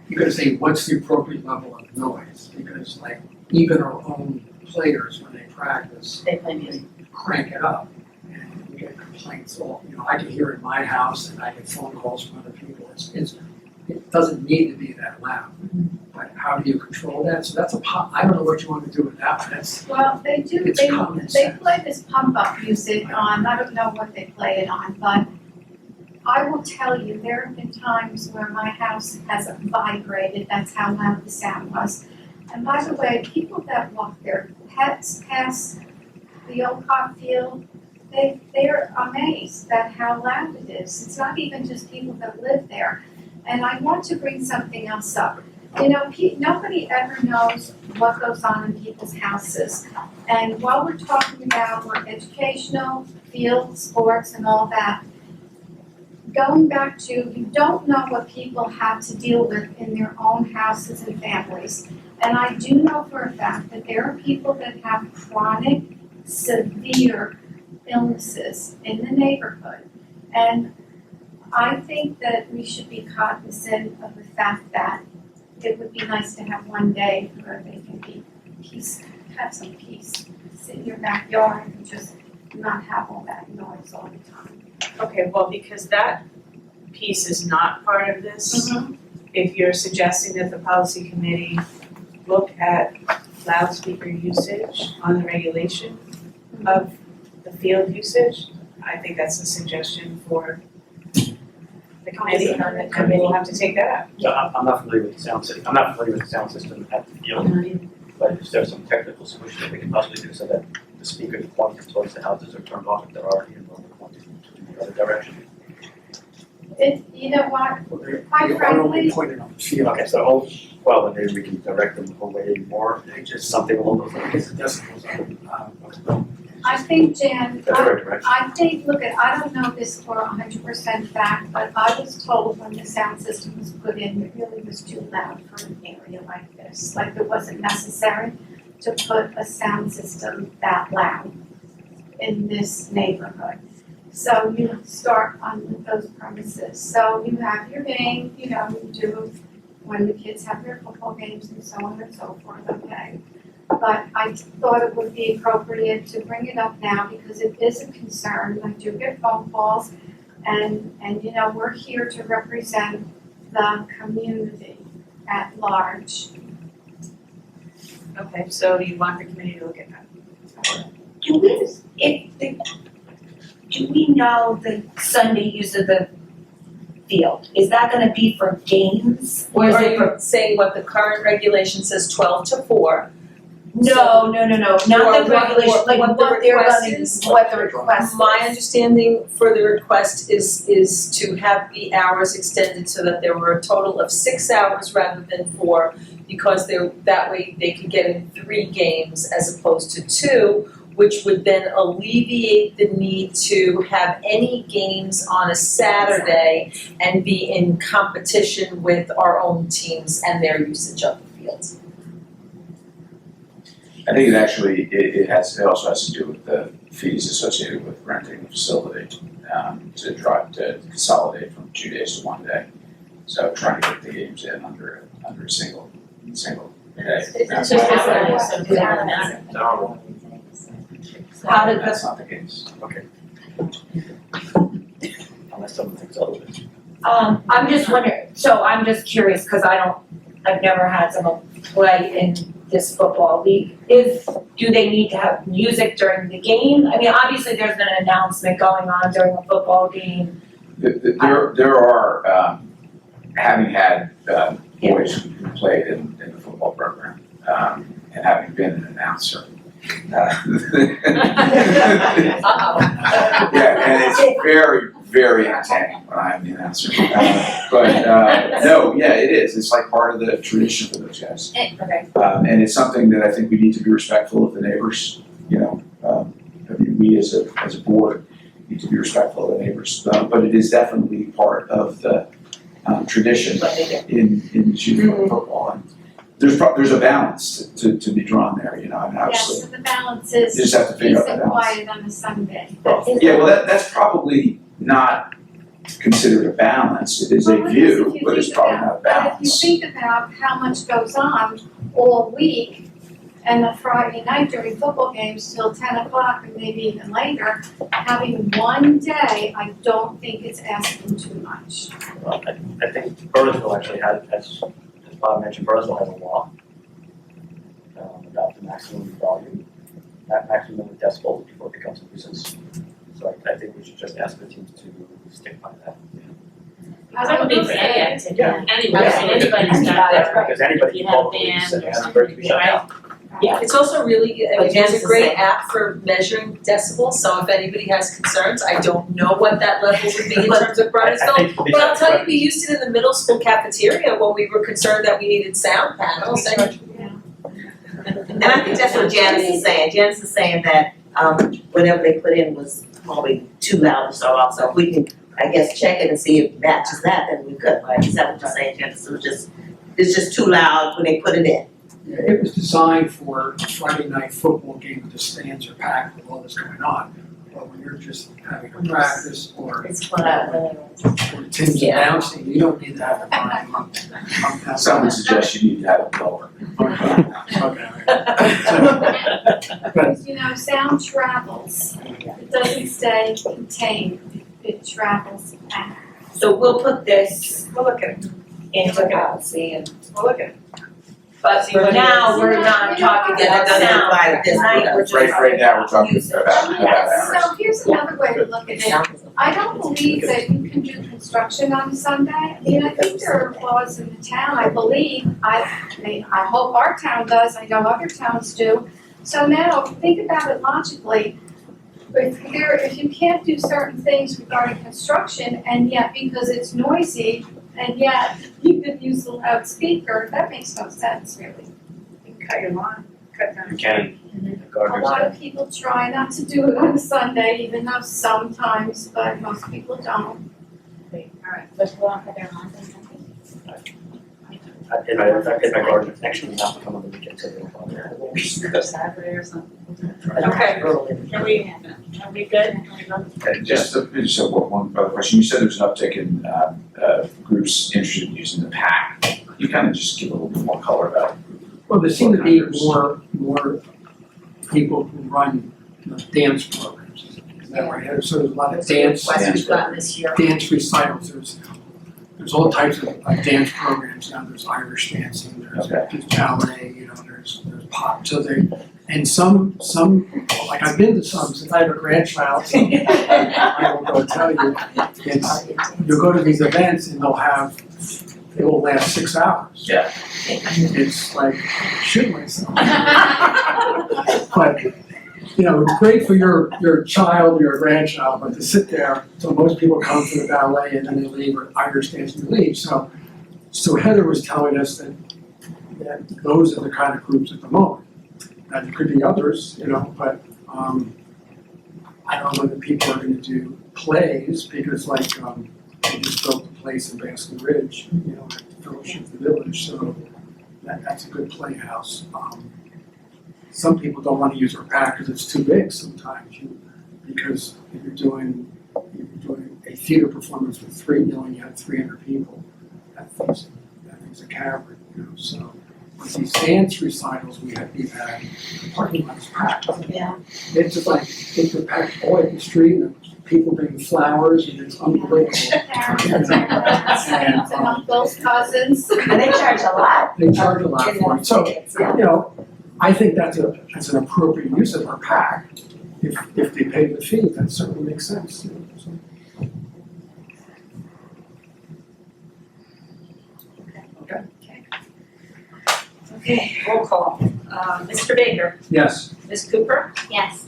you gotta say, what's the appropriate level of noise? Because like, even our own players, when they practice, They play music. they crank it up. And we get complaints, I can hear it in my house and I get phone calls from other people. It doesn't need to be that loud. But how do you control that? So that's I don't know what you want to do with that, but Well, they do, it's common they sense. play this pump up music on, I don't know what they play it on, but I will tell you, there have been times where my house has vibrated, that's how loud the sound was. And by the way, people that walk their pets past the old cop field, they're amazed at how loud it is. It's not even just people that live there. And I want to bring something else up. Nobody ever knows what goes on in people's houses. And while we're talking about more educational, field, sports and all that, going back to, you don't know what people have to deal with in their own houses and families. And I do know for a fact that there are people that have chronic, severe illnesses in the neighborhood. And I think that we should be cognizant of the fact that it would be nice to have one day where they can be have some peace, sit in your backyard and just not have all that noise all the time. Okay, well, because that piece is not part of this, if you're suggesting that the policy committee look at loudspeaker usage on the regulation of the field usage, I think that's a suggestion for the committee, and we'll have to take that up. So I'm not familiar with the sound system, I'm not familiar with the sound system at the field, but if there's some technical solution that we can possibly do so that the speakers pointed towards the houses are turned off if they're already in normal quantity. the other direction. You know what, Well, they're Quite only frankly- pointed on the field. Okay, so, well, then maybe we can direct them away more, just something along those I lines. guess the decibels are, I think, Jan, That's the right direction. I think, look, I don't know this for 100% fact, but I was told when the sound system was put in, it really was too loud for an area like this. Like it wasn't necessary to put a sound system that loud in this neighborhood. So you start on those premises. So you have your game, you know, you do when the kids have their football games and so on and so forth, okay? But I thought it would be appropriate to bring it up now because it is a concern. I do get phone calls and you know, we're here to represent the community at large. Okay, so you want the committee to look at that? Do we know the Sunday use of the field? Is that gonna be for games? Or is Are it for? you saying what the current regulation says 12 to 4? No, not Or the regulation, like what the what they're request gonna, is? what the request is. My understanding for the request is to have the hours extended so that there were a total of 6 hours rather than 4, because that way they could get in 3 games as opposed to 2, which would then alleviate the need to have any games on a Saturday and be in competition with our own teams and their usage of the fields. I think it actually, it also has to do with the fees associated with renting the facility, to consolidate from 2 days to 1 day. So trying to get the games in under a single day. It's just Saturday, so it doesn't matter. No, How did That's not the case. unless someone thinks otherwise. I'm just wondering, so I'm just curious, cause I've never had someone play in this football league. Do they need to have music during the game? I mean, obviously there's an announcement going on during a football game. There are, having had boys who played in the football program, and having been an announcer. Yeah, and it's very, very entertaining when I'm the announcer. No, yeah, it is. It's like part of the tradition for those guys. Okay. And it's something that I think we need to be respectful of the neighbors, you know. I mean, we as a board need to be respectful of the neighbors. But it is definitely part of the tradition in juvenile football. And there's a balance to be drawn there, you know, and obviously. Yes, so the balance is You just have to figure out peace the and balance. quiet on a Sunday. Yeah, well, that's probably not considered a balance. It is a Well, it is view, if you but it's think probably about- not a But if balance. you think about how much goes on all week and a Friday night during football games till 10 o'clock and maybe even later, having one day, I don't think it's asking too much. Well, I think Burnsville actually had, as Bob mentioned, Burnsville has a law about the maximum volume, that maximum of decibels before it becomes a nuisance. So I think we should just ask the teams to stick by that. That would be for any activity, Yeah. anybody, Yeah. anybody's got that. Because anybody You can call have the police band and or ask for it to be shut down. It's also really, I But mean, there's Janice a is great saying- app for measuring decibels, so if anybody has concerns, I don't know what that level would be in terms of Bernardsville. But I'll tell you, we used it in the middle school cafeteria when we were concerned that we needed sound panels and And I think that's what Janice is saying. Janice is saying that, whatever they put in was probably too loud to start off. So if we can, I guess, check it and see if it matches that, then we could, right? Is that what you're saying, Janice? It's just too loud when they put it in. Yeah, it was designed for a Friday night football game where the stands are packed with all this going on. But when you're just having a practice or It's what I Tim's Yeah. announcing, you don't need to have a volume up. Some would suggest you need to have it lower. Because, you know, sound travels. It doesn't stay contained, it travels out. So we'll put this We'll look at it, into policy and, we'll look at it. but for now, we're not talking Yeah, about that doesn't sound. apply to this. Tonight, we're just Right now, we're talking usage. about hours. So here's another way to look at it. I don't believe that you can do construction on a Sunday. I mean, I think there are laws in the town, I believe, I hope our town does, I know other towns do. So now, if you think about it logically, if you can't do certain things regarding construction, and yet because it's noisy, and yet you can use the loudspeaker, that makes no sense, really. You can cut your lawn, cut down. You can, A gardeners. lot of people try not to do it on a Sunday, even though sometimes, but most people don't. Alright. But go out for their lawns and something. In my garden, actually, we have to come on the weekend, so they don't bother. Saturday or something. Okay. Are we good? And just one other question, you said there's an uptick in groups interested in using the PAC. Can you kind of just give a little bit more color about it? Well, there seem to be more people who run, dance programs. Is that right? So there's a lot of dance We've gotten this year. recitals. There's all types of dance programs now. There's Irish dancing, there's ballet, there's pop. So and some, like I've been to some, since I have a grandchild, so I will go tell you, you'll go to these events and they will last 6 hours. Yeah. It's like, shit myself. But, it's great for your child, your grandchild, but to sit there, so most people come to the ballet and then they leave, or Irish dance and they leave. So Heather was telling us that those are the kind of groups at the moment. And there could be others, but I don't know whether people are gonna do plays, because they just built a place in Baskin Ridge, at the Fellowship of the Village, so that's a good playhouse. Some people don't want to use our PAC because it's too big sometimes, because if you're doing a theater performance with 3 million, you have 300 people, that thing's a cavern, so. With these dance recitals we've had, the parking lot's packed. Yeah. It's just like, it's packed all in the street, and people bring flowers, and it's unbelievable. Parents and grandparents and uncles, cousins. And they charge a lot. They charge a lot for it, so, I think that's an appropriate use of our PAC. If they pay the fee, that certainly makes sense, so. Okay, roll call. Mr. Baker, Yes. Ms. Cooper, Yes.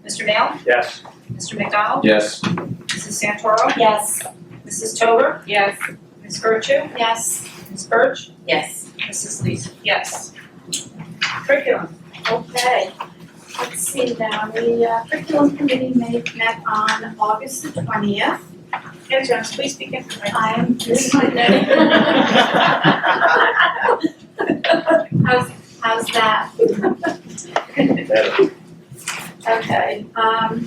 Mr. Nail, Yes. Mr. McDonald, Yes. Mrs. Santoro, Yes. Mrs. Tover, Yes. Ms. Virtue, Yes, Ms. Birch, Yes. Mrs. Lee. Yes. Curriculum. okay. Let's see now, the curriculum committee met on August the 20th. Yeah, John, please speak into the microphone. I am, this is my name. How's that? Okay,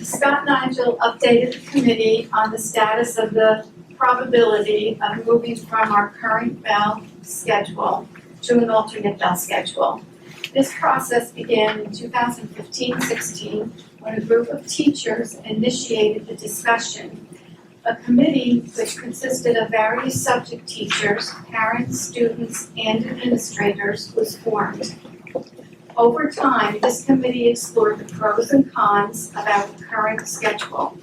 Scott Nigel updated the committee on the status of the probability of moving from our current bell schedule to an alternate bell schedule. This process began in 2015-16 when a group of teachers initiated the discussion. A committee which consisted of various subject teachers, parents, students, and administrators was formed. Over time, this committee explored the pros and cons about the current schedule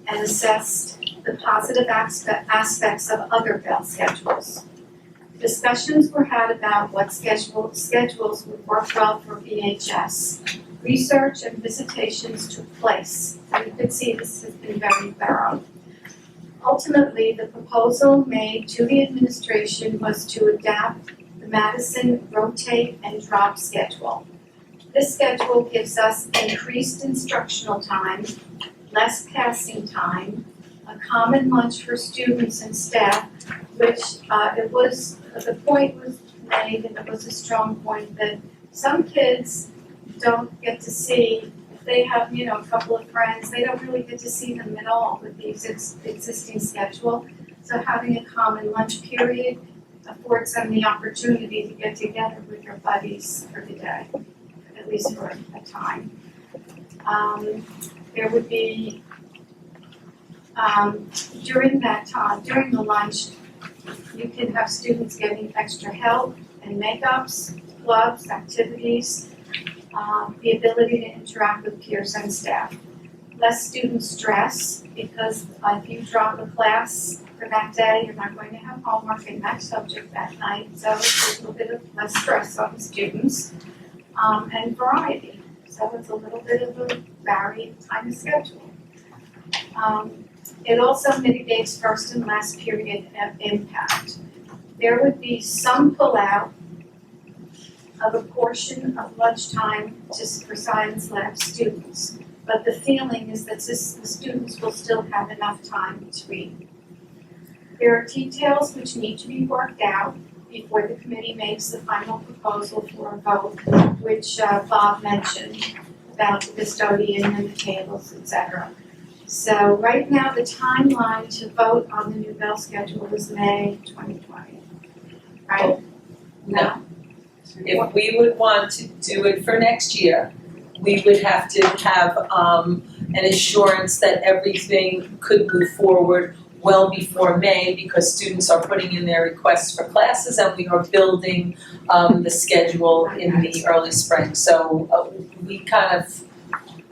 and assessed the positive aspects of other bell schedules. Discussions were had about what schedules would work well for VHS. Research and visitations took place, and you can see this has been very thorough. Ultimately, the proposal made to the administration was to adapt the Madison rotate and drop schedule. This schedule gives us increased instructional time, less passing time, a common lunch for students and staff, which the point was made, and it was a strong point, that some kids don't get to see, if they have, a couple of friends, they don't really get to see them at all with the existing schedule. So having a common lunch period affords them the opportunity to get together with their buddies for the day, at least for a time. There would be, during that time, during the lunch, you can have students getting extra help and makeups, clubs, activities, the ability to interact with peers and staff. Less student stress, because if you drop a class for that day, you're not going to have homework in that subject that night, so it's a little bit of less stress on the students. And variety, so it's a little bit of a varied kind of schedule. It also mitigates first and last period impact. There would be some pullout of a portion of lunchtime just for science lab students. But the feeling is that the students will still have enough time to read. There are details which need to be worked out before the committee makes the final proposal for a vote, which Bob mentioned about the custodian and the tables, etc. So right now, the timeline to vote on the new bell schedule is May 2020, right? No. If we would want to do it for next year, we would have to have an assurance that everything could move forward well before May, because students are putting in their requests for classes and we are building the schedule in the early spring. So we kind of,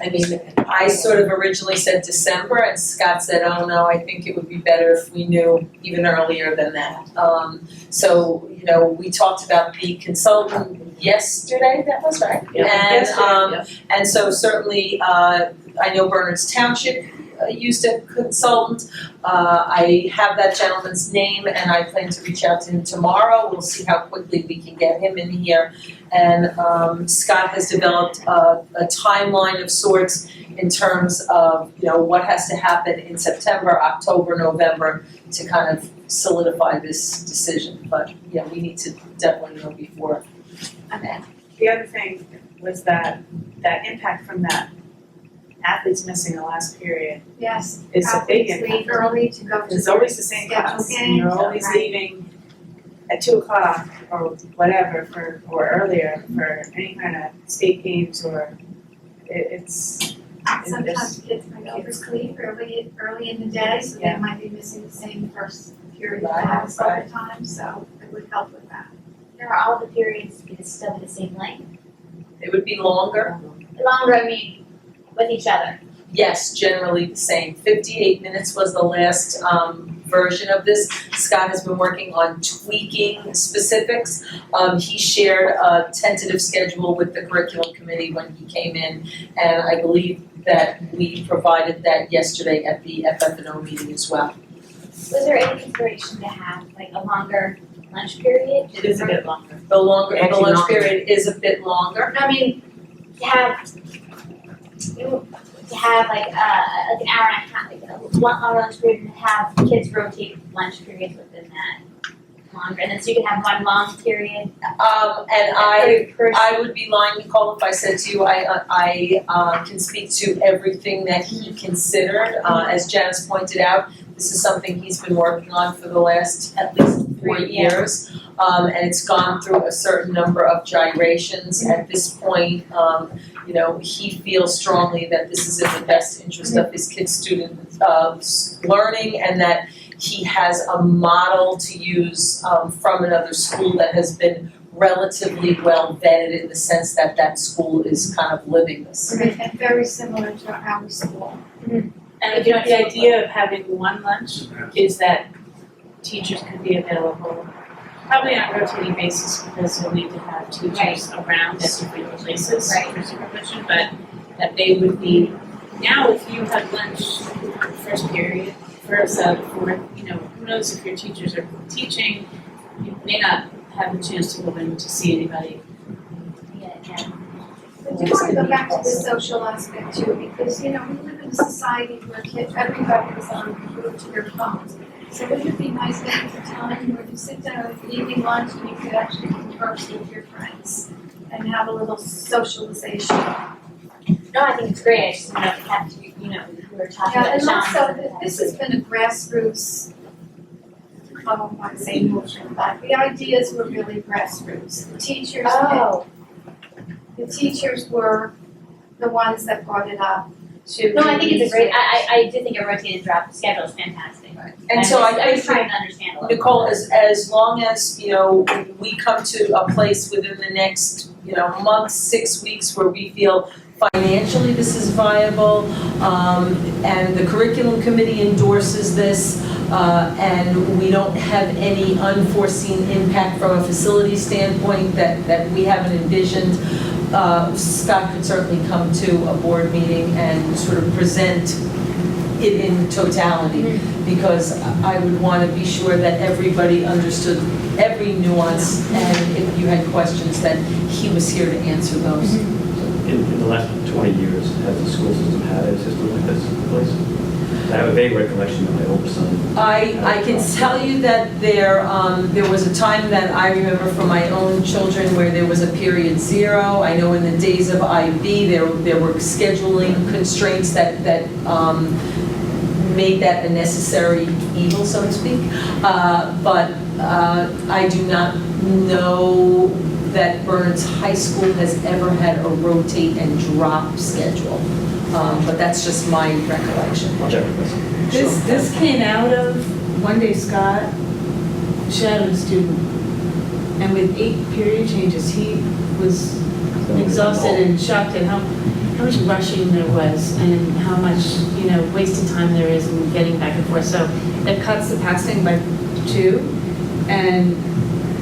I sort of originally said December and Scott said, oh no, I think it would be better if we knew even earlier than that. So, we talked about the consultant yesterday, that was right? And so certainly, I know Bernard's Township used a consultant. I have that gentleman's name and I plan to reach out to him tomorrow. We'll see how quickly we can get him in here. And Scott has developed a timeline of sorts in terms of, what has to happen in September, October, November to kind of solidify this decision. But yeah, we need to definitely know before. And the other thing was that impact from that athletes missing the last period Yes, is a big athletes impact. leave early to go to It's their always the same scheduled class, and games, you're always right. leaving at 2:00 or whatever or earlier for any kind of state games or it's Sometimes kids might oversleep early in the day, so they might be missing the same first period of class all the time, so it would help with that. Are all the periods still the same length? It would be longer. Longer, I mean, with each other. Yes, generally the same. 58 minutes was the last version of this. Scott has been working on tweaking specifics. He shared a tentative schedule with the curriculum committee when he came in, and I believe that we provided that yesterday at the FF&O meeting as well. Was there any consideration to have like a longer lunch period? It is a bit longer. The Actually lunch longer. period is a bit longer. I mean, to have like an hour and a half, like a lunch period, and have kids rotate lunch periods within that longer, and then so you can have one long period. And I would be lying, Nicole, if I said to you, I can speak to everything that he considered. As Janice pointed out, this is something he's been working on for the last at least 4 years. And it's gone through a certain number of gyrations. At this point, he feels strongly that this is in the best interest of his kid's student learning, and that he has a model to use from another school that has been relatively well vetted in the sense that that school is kind of living this. And very similar to our school. And the idea of having one lunch is that teachers could be available, probably on a rotating basis, because you'll need to have teachers around at different places for supervision, but that they would be, now if you have lunch first period, first, fourth, who knows if your teachers are teaching, you may not have a chance to go in to see anybody. But do want to go back to the social aspect too, because, we live in a society where everybody is glued to their phones. So wouldn't it be nice to have a time where you sit down at the evening lunch and you could actually converse with your friends and have a little socialization? No, I think it's great. I just wanted to have to, we were talking about Yeah, the and also, challenges. this has been a grassroots, I don't want to say movement, but the ideas were really grassroots. The teachers were the ones that brought it up to. No, I think it's a great, I do think a rotated drop schedule is fantastic. And so I was trying to understand a little. Nicole, as long as, we come to a place within the next, month, 6 weeks where we feel financially this is viable, and the curriculum committee endorses this, and we don't have any unforeseen impact from a facility standpoint that we haven't envisioned, Scott could certainly come to a board meeting and sort of present it in totality, because I would want to be sure that everybody understood every nuance, and if you had questions, that he was here to answer those. In the last 20 years, has the school system had a system like this in place? I have a vague recollection of my oldest son. I can tell you that there was a time that I remember from my own children where there was a period zero. I know in the days of IB, there were scheduling constraints that made that a necessary evil, so to speak. But I do not know that Burns High School has ever had a rotate and drop schedule. But that's just my recollection. I'll check with this. This came out of, one day Scott shadowed a student, and with 8 period changes, he was exhausted and shocked at how much rushing there was and how much, wasted time there is in getting back and forth. So it cuts the passing by 2, and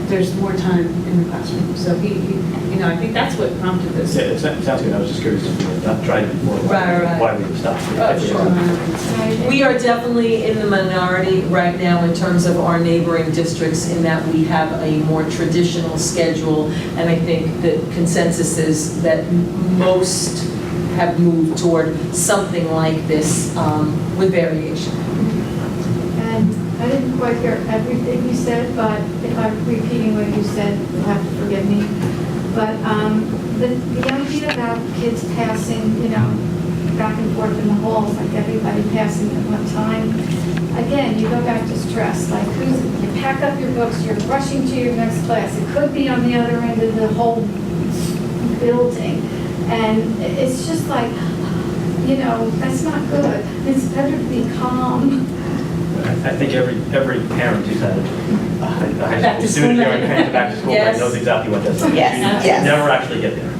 there's more time in the classroom. So he I think that's what prompted this. Yeah, it sounds good. I was just curious if we had not tried it before. Right. Why we stopped. Oh, sure. We are definitely in the minority right now in terms of our neighboring districts, in that we have a more traditional schedule, and I think the consensus is that most have moved toward something like this with variation. And I didn't quite hear everything you said, but if I'm repeating what you said, you'll have to forgive me. But the idea about kids passing, back and forth in the halls, like everybody passing at one time, again, you go back to stress, like you pack up your books, you're rushing to your next class. It could be on the other end of the whole building. And it's just like, that's not good. It's better to be calm. I think every parent who's had a high Back to school student school. going back to school Yes. knows exactly what that's like. Yes, You yes. never actually get there.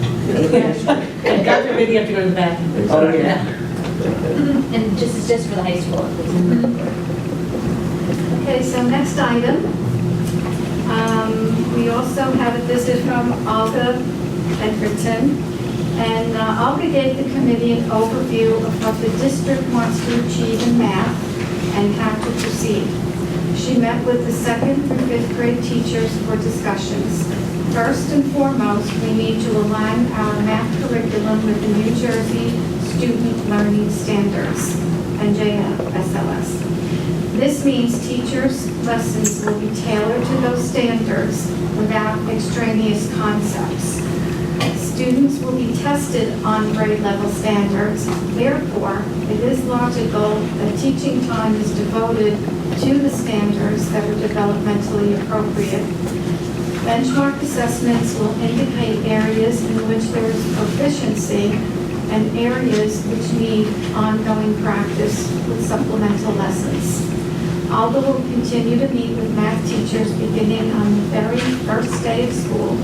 And God forbid you have to go to the bathroom. Oh, yeah. And it's just for the high school. Okay, so next item. We also have a visit from Olga Edgerton. And Olga gave the committee an overview of what the district wants to achieve in math and how to proceed. She met with the 2nd through 5th grade teachers for discussions. First and foremost, we need to align our math curriculum with the New Jersey Student Learning Standards, NJSLS. This means teachers' lessons will be tailored to those standards without extraneous concepts. Students will be tested on grade level standards. Therefore, it is logical that teaching time is devoted to the standards that are developmentally appropriate. Benchmark assessments will indicate areas in which there is proficiency and areas which need ongoing practice with supplemental lessons. Alba will continue to meet with math teachers beginning on the very first day of school.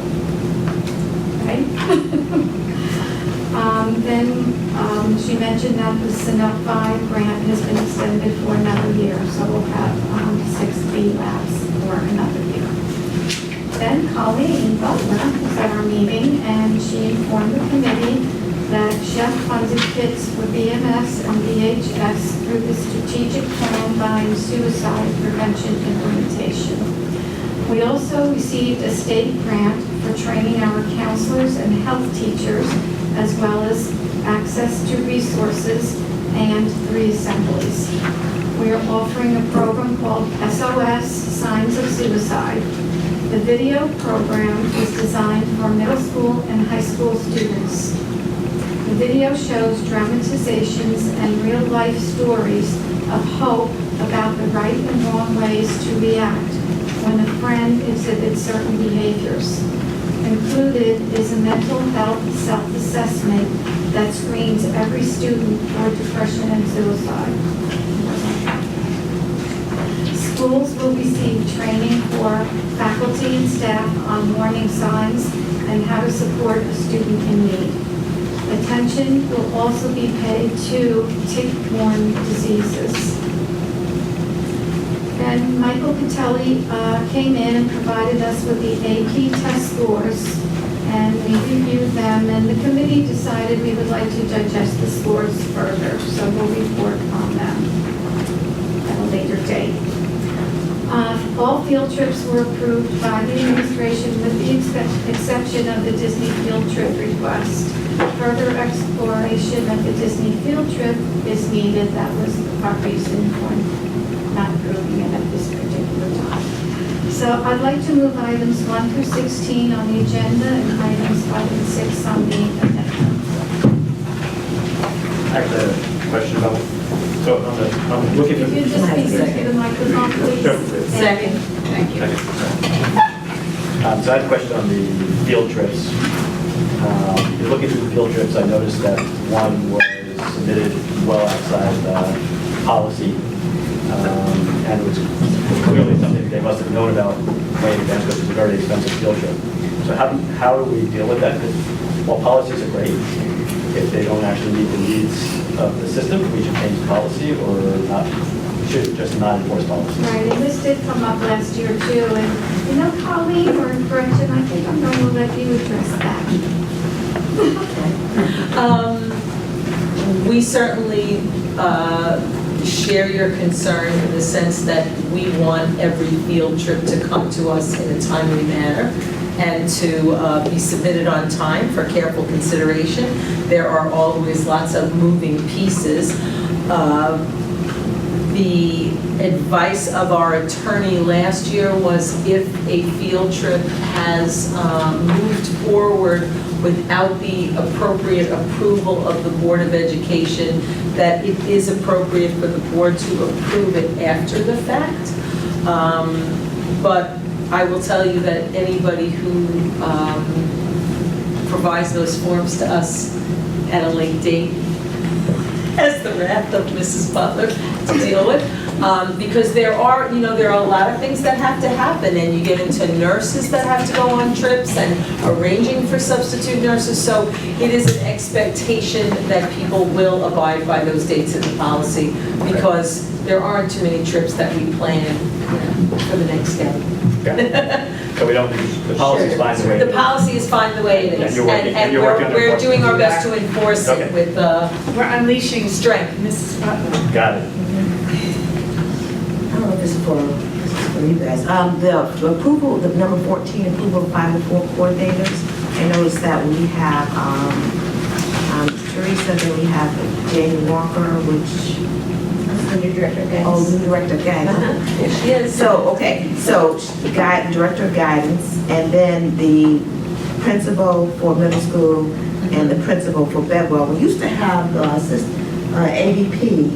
Right? Then she mentioned that the SNP grant has been extended for another year, so we'll have 6B labs for another year. Then Colleen Butler was at our meeting, and she informed the committee that Chef funded kits for BMS and VHS through the strategic plan behind suicide prevention implementation. We also received a state grant for training our counselors and health teachers, as well as access to resources and 3 assemblies. We are offering a program called SOS Signs of Suicide. The video program is designed for middle school and high school students. The video shows dramatizations and real-life stories of hope about the right and wrong ways to react when a friend exhibits certain behaviors. Included is a mental health self-assessment that screens every student for depression and suicide. Schools will receive training for faculty and staff on warning signs and how to support a student in need. Attention will also be paid to tick-borne diseases. And Michael Catelli came in and provided us with the AP test scores, and we reviewed them, and the committee decided we would like to digest the scores further, so we'll report on them at a later date. All field trips were approved by the administration with the exception of the Disney field trip request. Further exploration of the Disney field trip is needed. That was our reason for not approving it at this particular time. So I'd like to move items 1 through 16 on the agenda and items 5 and 6 on the agenda. I have a question about, so I'm looking at. If you just speak into the microphone, please. Sure. Second. Thank you. So I have a question on the field trips. Looking through the field trips, I noticed that one was submitted well outside policy. And it was clearly something they must have known about way in advance because it's a very expensive field trip. So how do we deal with that? Because while policies are great, if they don't actually meet the needs of the system, we should change policy or not, should just not enforce policy. Right, and this did come up last year too, and you know, Colleen or Gretchen, I think I'm going to let you address that. We certainly share your concern in the sense that we want every field trip to come to us in a timely manner and to be submitted on time for careful consideration. There are always lots of moving pieces. The advice of our attorney last year was if a field trip has moved forward without the appropriate approval of the Board of Education, that it is appropriate for the board to approve it after the fact. But I will tell you that anybody who provides those forms to us at a late date has the wrath of Mrs. Butler to deal with. Because there are a lot of things that have to happen, and you get into nurses that have to go on trips and arranging for substitute nurses. So it is an expectation that people will abide by those dates in the policy because there aren't too many trips that we plan for the next day. So we don't, the policy is fine the way it is. The policy is fine the way it is. And you're working- And you're working on we're enforcing doing our it. best to enforce Okay. it with We're unleashing strength. Mrs. Butler. Got it. I don't know if this is for you guys. The approval, the number 14, approval of 504 coordinators. I noticed that we have, Teresa, then we have Jane Walker, which, The new director of guidance. oh, new director of guidance. Here she is. So, okay, so director of guidance, and then the principal for middle school and the principal for Bedwell. We used to have the AVP,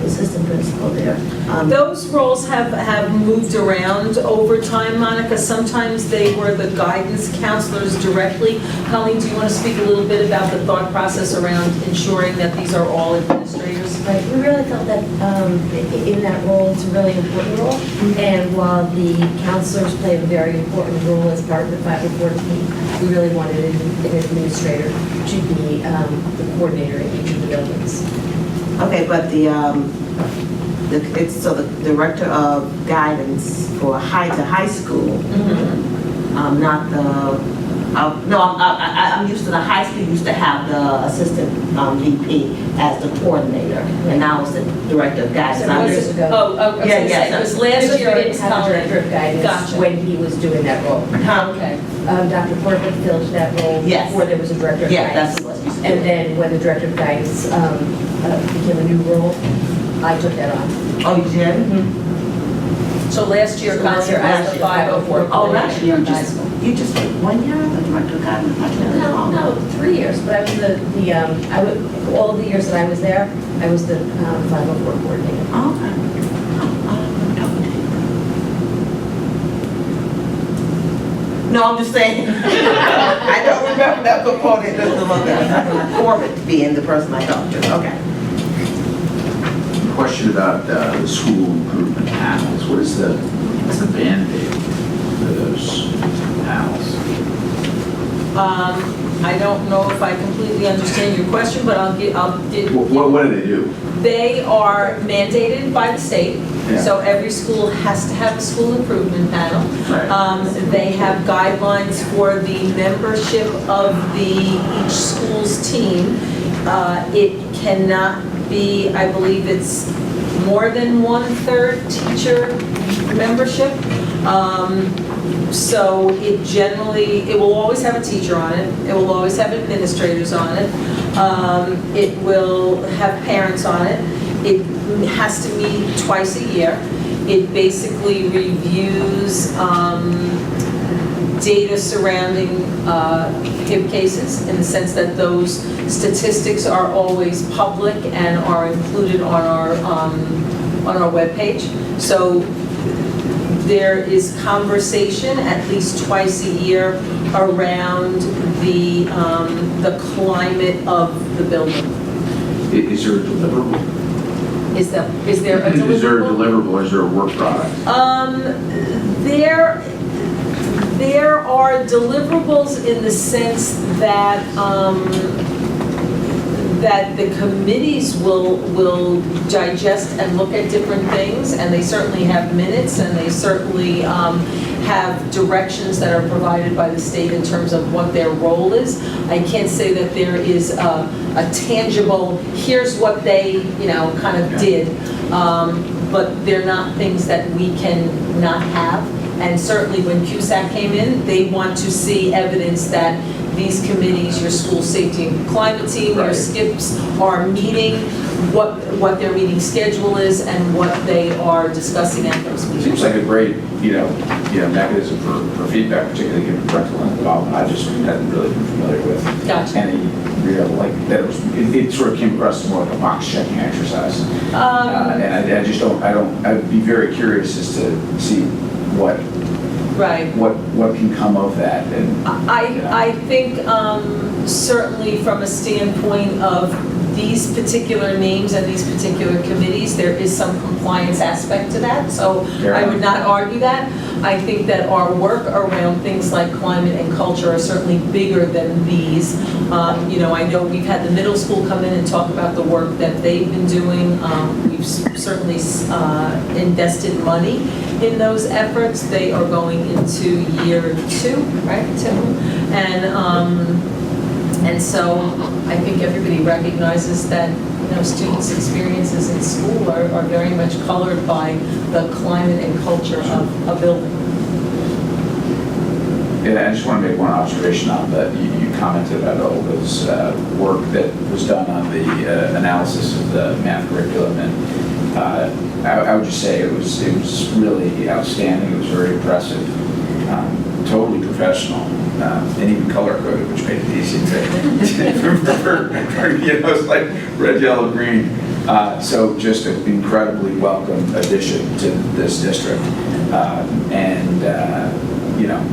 assistant principal there. Those roles have moved around over time, Monica. Sometimes they were the guidance counselors directly. Colleen, do you want to speak a little bit about the thought process around ensuring that these are all administrators? Right, we really felt that in that role, it's a really important role. And while the counselors play a very important role as part of the 504 team, we really wanted an administrator to be the coordinator in each of the buildings. Okay, but it's the director of guidance for high school, not the, I'm used to the high school used to have the assistant VP as the coordinator, and now it's the director of guidance. So years ago. Oh, I was gonna say, it was last year, We it didn't was have a Colleen. director of guidance Gotcha. when he was doing that role. Okay. Dr. Portman filled that role Yes. before there was a director of Yeah, guidance. that's what used to And do. then when the director of guidance became a new role, I took that on. Oh, you did? So last year, Last year, as the 504. Oh, last year, you just 1 year as the director of guidance? No, 3 years, but I was all of the years that I was there, I was the 504 coordinator. Okay. No, I'm just saying. I don't remember that component, Corbett being the person I talked to. Okay. Question about the school improvement panels. What's the Band-Aid for those panels? I don't know if I completely understand your question, but I'll give. What do they do? They are mandated by the state, Yeah. so every school has to have a school improvement panel. Right. They have guidelines for the membership of each school's team. It cannot be, I believe it's more than 1/3 teacher membership. So it will always have a teacher on it, it will always have administrators on it, it will have parents on it, it has to meet twice a year. It basically reviews, data surrounding, HIB cases, in the sense that those statistics are always public and are included on our webpage. So there is conversation at least twice a year around the climate of the building. Is there a deliverable? Is there a deliverable? Is there a deliverable, is there a work product? There are deliverables in the sense that, that the committees will digest and look at different things, and they certainly have minutes, and they certainly have directions that are provided by the state in terms of what their role is. I can't say that there is a tangible, here's what they, kind of did, but they're not things that we can not have. And certainly when CUSAC came in, they want to see evidence that these committees, your school safety and climate team, your Right. SCIPs are meeting, what their meeting schedule is, and what they are discussing at those meetings. Seems like a great, mechanism for feedback, particularly given parental involvement. I just hadn't really been familiar with Gotcha. any real, that it sort of came across more like a box checking exercise. And I just I'd be very curious as to see what can come of that. And I think certainly from a standpoint of these particular names and these particular committees, there is some compliance aspect to that, so I would not argue that. I think that our work around things like climate and culture are certainly bigger than these. I know we've had the middle school come in and talk about the work that they've been doing. We've certainly invested money in those efforts. They are going into year 2, right, Tim? And so I think everybody recognizes that students' experiences in school are very much colored by the climate and culture of a building. And I just want to make one observation on that. You commented about Olga's work that was done on the analysis of the math curriculum, and I would just say it was really outstanding. It was very impressive, totally professional, and even color coded, which made it easy to remember. It's like red, yellow, green. So just an incredibly welcome addition to this district, and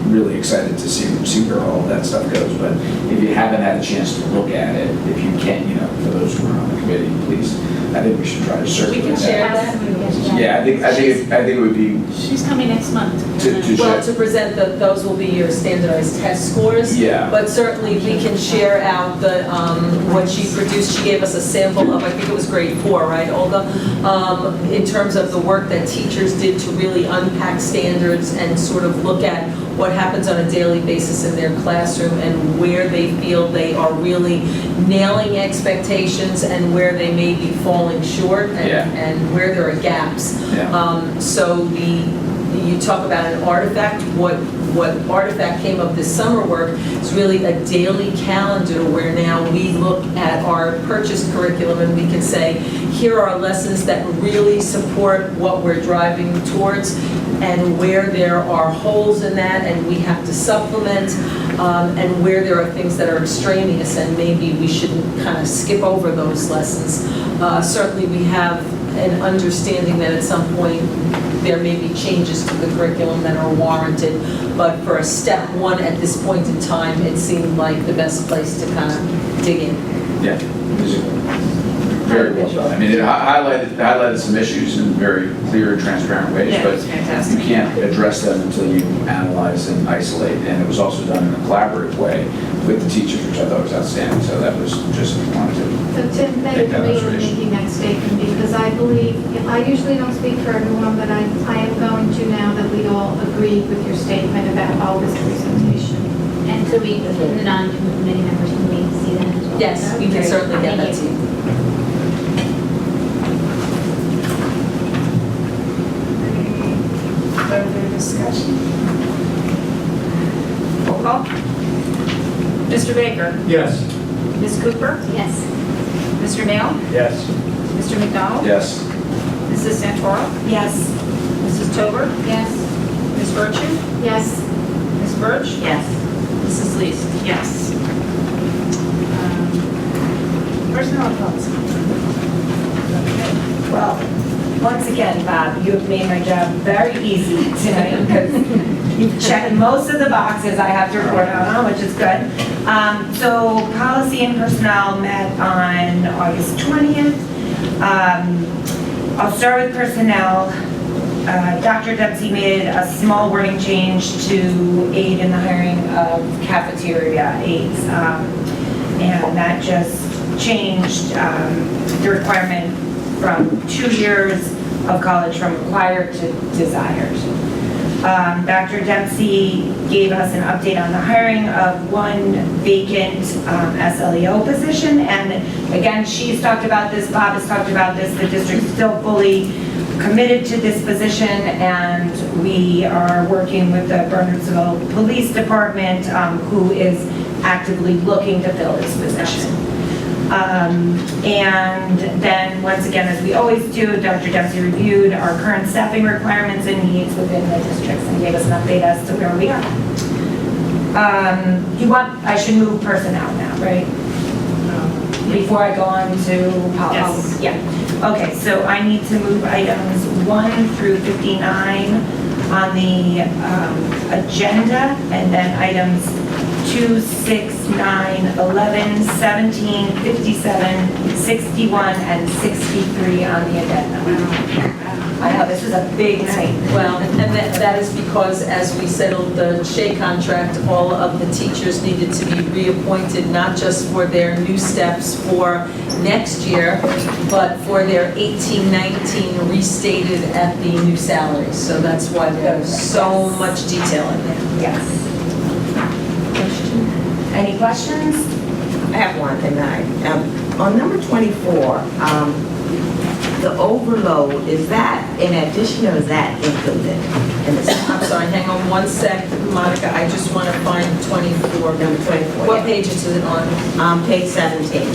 really excited to see where all that stuff goes. But if you haven't had a chance to look at it, if you can, for those who are on the committee, please, I think we should try to circulate We can that. share that. Yeah, I think it would be She's coming next month. Well, to present those will be your standardized test scores. Yeah. But certainly we can share out what she produced. She gave us a sample of, I think it was grade 4, right, Olga? In terms of the work that teachers did to really unpack standards and sort of look at what happens on a daily basis in their classroom and where they feel they are really nailing expectations and where they may be falling short and where there are gaps. Yeah. So you talk about an artifact, what artifact came of this summer work is really a daily calendar where now we look at our purchased curriculum and we can say, here are lessons that really support what we're driving towards, and where there are holes in that and we have to supplement, and where there are things that are extraneous and maybe we shouldn't kind of skip over those lessons. Certainly we have an understanding that at some point there may be changes to the curriculum that are warranted, but for a step 1 at this point in time, it seemed like the best place to kind of dig in. Yeah. Very well done. I mean, it highlighted some issues in very clear, transparent ways, Yeah, but it's fantastic. you can't address them until you analyze and isolate. And it was also done in a collaborative way with the teachers, which I thought was outstanding. So that was just wanted to. So Tim, Take thank that you for observation. making that statement, because I believe, I usually don't speak for everyone, but I am going to now that we all agreed with your statement about all this presentation. And so we, the non-committee members, can we see that as well? Yes, we can certainly get that Thank to you. Any further discussion? Roll call. Mr. Baker? Yes. Ms. Cooper? Yes. Mr. Nail? Yes. Mr. McDonald? Yes. Mrs. Santoro? Yes. Mrs. Tober? Yes. Ms. Virtue? Yes, Ms. Birch? Yes. Mrs. Lees? Yes. Personnel policy. Well, once again, Bob, you have made my job very easy tonight because you've checked most of the boxes I have to report on, which is good. So policy and personnel met on August 20th. I'll start with personnel. Dr. Dempsey made a small wording change to aid in the hiring of cafeteria aides. And that just changed the requirement from 2 years of college from required to desired. Dr. Dempsey gave us an update on the hiring of one vacant SLEO position. And again, she's talked about this, Bob has talked about this, the district's still fully committed to this position, and we are working with the Bernardsville Police Department, who is actively looking to fill this position. And then, once again, as we always do, Dr. Dempsey reviewed our current staffing requirements and needs within the districts and gave us an update as to where we are. I should move personnel now, right? Before I go on to Yes. Yeah. Okay, so I need to move items 1 through 59 on the agenda, and then items 2, 6, 9, 11, 17, 57, 61, and 63 on the agenda. I know, this is a big night. Well, and that is because as we settled the Shea contract, all of the teachers needed to be reappointed, not just for their new steps for next year, but for their 18-19 restated at the new salaries. So that's why there's so much detail in there. Yes. Any questions? I have one tonight. On number 24, the overload, is that in addition or is that included in the I'm sorry, hang on one sec, Monica, I just want to find 24. Number 24, What yeah. page is it on? Page 17.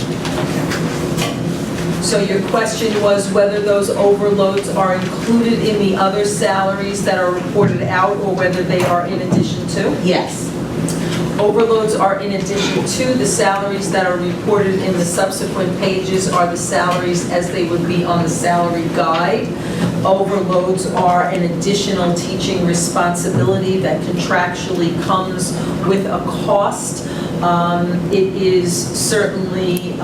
So your question was whether those overloads are included in the other salaries that are reported out, or whether they are in addition to? Yes. Overloads are in addition to. The salaries that are reported in the subsequent pages are the salaries as they would be on the salary guide. Overloads are an additional teaching responsibility that contractually comes with a cost. It is certainly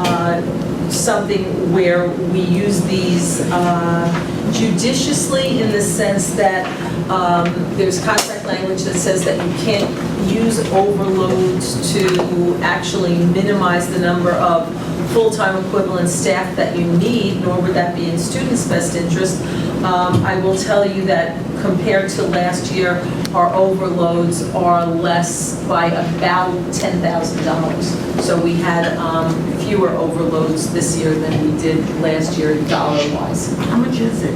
something where we use these judiciously, in the sense that there's contract language that says that you can't use overloads to actually minimize the number of full-time equivalent staff that you need, nor would that be in students' best interest. I will tell you that compared to last year, our overloads are less by about $10,000. So we had fewer overloads this year than we did last year dollar-wise. How much is it?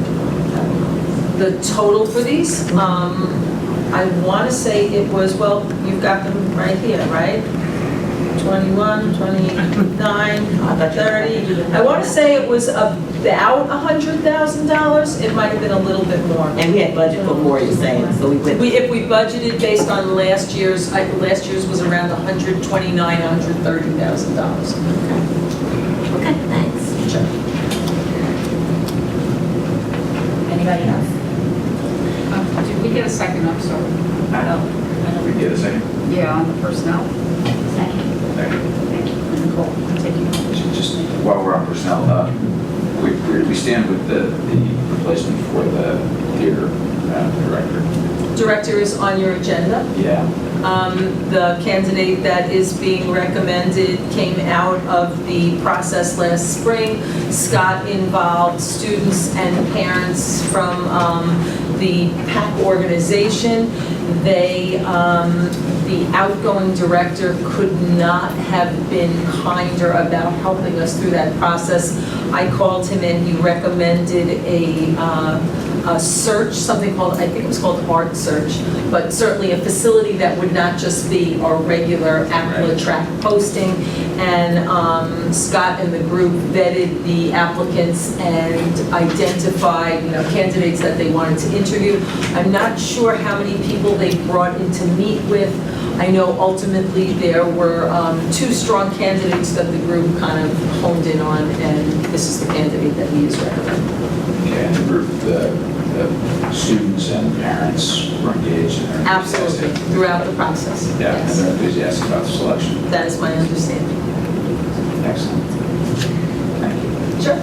The total for these, I want to say it was, well, you've got them right here, right? 21, 29, 30. I want to say it was about $100,000. It might have been a little bit more. And we had budget for more, you're saying, so we went. If we budgeted based on last year's was around $129,000, $130,000. Okay, thanks. Sure. Anybody else? Did we get a second, I'm sorry? We get a second? Yeah, on the personnel. Second. Second. Thank you. Just while we're on personnel, where do we stand with the replacement for the theater director? Director is on your agenda. Yeah. The candidate that is being recommended came out of the process last spring. Scott involved students and parents from the PAC organization. They, the outgoing director could not have been kinder about helping us through that process. I called him and he recommended a search, something called, I think it was called Art Search, but certainly a facility that would not just be our regular Track posting. And Scott and the group vetted the applicants and identified, candidates that they wanted to interview. I'm not sure how many people they brought in to meet with. I know ultimately there were 2 strong candidates that the group kind of honed in on, and this is the candidate that he is recommending. Okay, and the group, the students and parents were engaged and they're enthusiastic. Absolutely, throughout the process. Yeah, and Yes. they're enthusiastic about the selection. That is my understanding. Excellent. Thank you. Sure.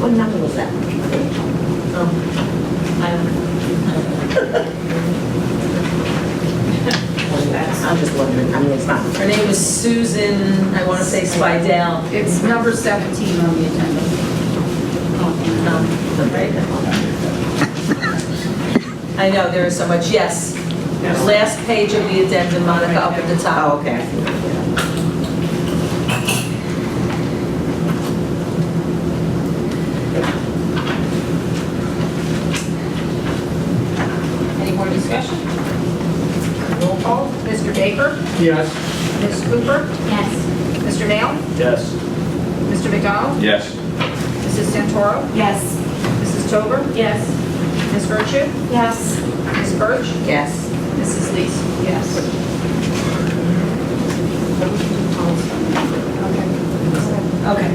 What number was that? I'm just wondering, it's not. Her name is Susan, I want to say Spidell. It's number 17 on the agenda. I know, there is so much, yes. Last page of the addendum, Monica, up at the top. Oh, okay. Any more discussion? Roll call. Mr. Baker? Yes. Ms. Cooper? Yes. Mr. Nail? Yes. Mr. McDonald? Yes. Mrs. Santoro? Yes. Mrs. Tober? Yes. Ms. Virtue? Yes. Ms. Birch? Yes. Mrs. Lees? Yes. Okay.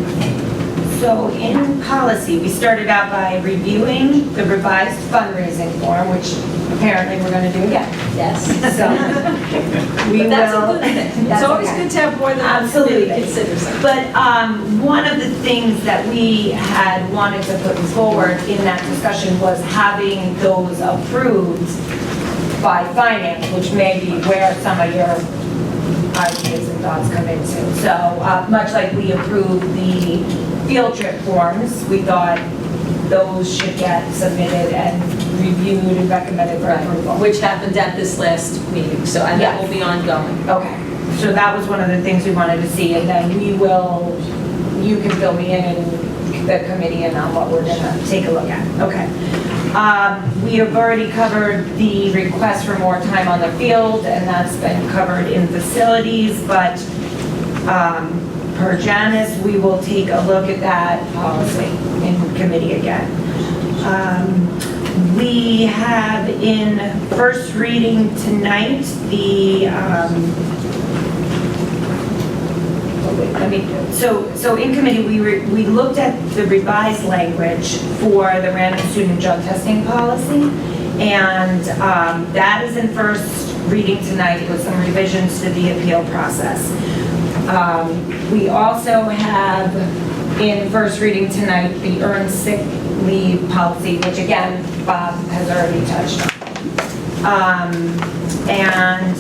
So in policy, we started out by reviewing the revised fundraising form, which apparently we're gonna do again. Yes. So we But that's a will. good thing. It's That's always okay. good to have more than one Absolutely. committee consider something. But one of the things that we had wanted to put forward in that discussion was having those approved by finance, which may be where some of your ideas and thoughts come into. So much like we approved the field trip forms, we thought those should get submitted and reviewed and recommended for approval. Which happened at this last meeting, so, and that will be ongoing. Okay, so that was one of the things we wanted to see, and then we will, you can fill me in and the committee and on what we're gonna take a look at. Okay. We have already covered the request for more time on the field, and that's been covered in facilities, but per Janice, we will take a look at that policy in committee again. We have in first reading tonight the, so in committee, we looked at the revised language for the random student drug testing policy, and that is in first reading tonight with some revisions to the appeal process. We also have in first reading tonight the earned sick leave policy, which again, Bob has already touched on. And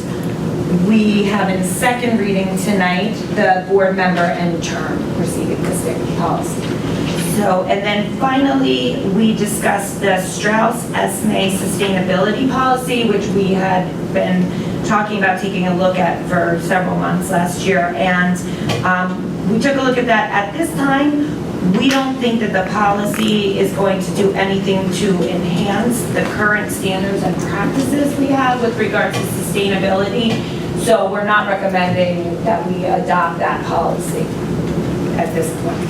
we have in second reading tonight the board member and term receiving the sick policy. So, and then finally, we discussed the Strauss-Esme sustainability policy, which we had been talking about taking a look at for several months last year. And we took a look at that. At this time, we don't think that the policy is going to do anything to enhance the current standards and practices we have with regards to sustainability. So we're not recommending that we adopt that policy at this point.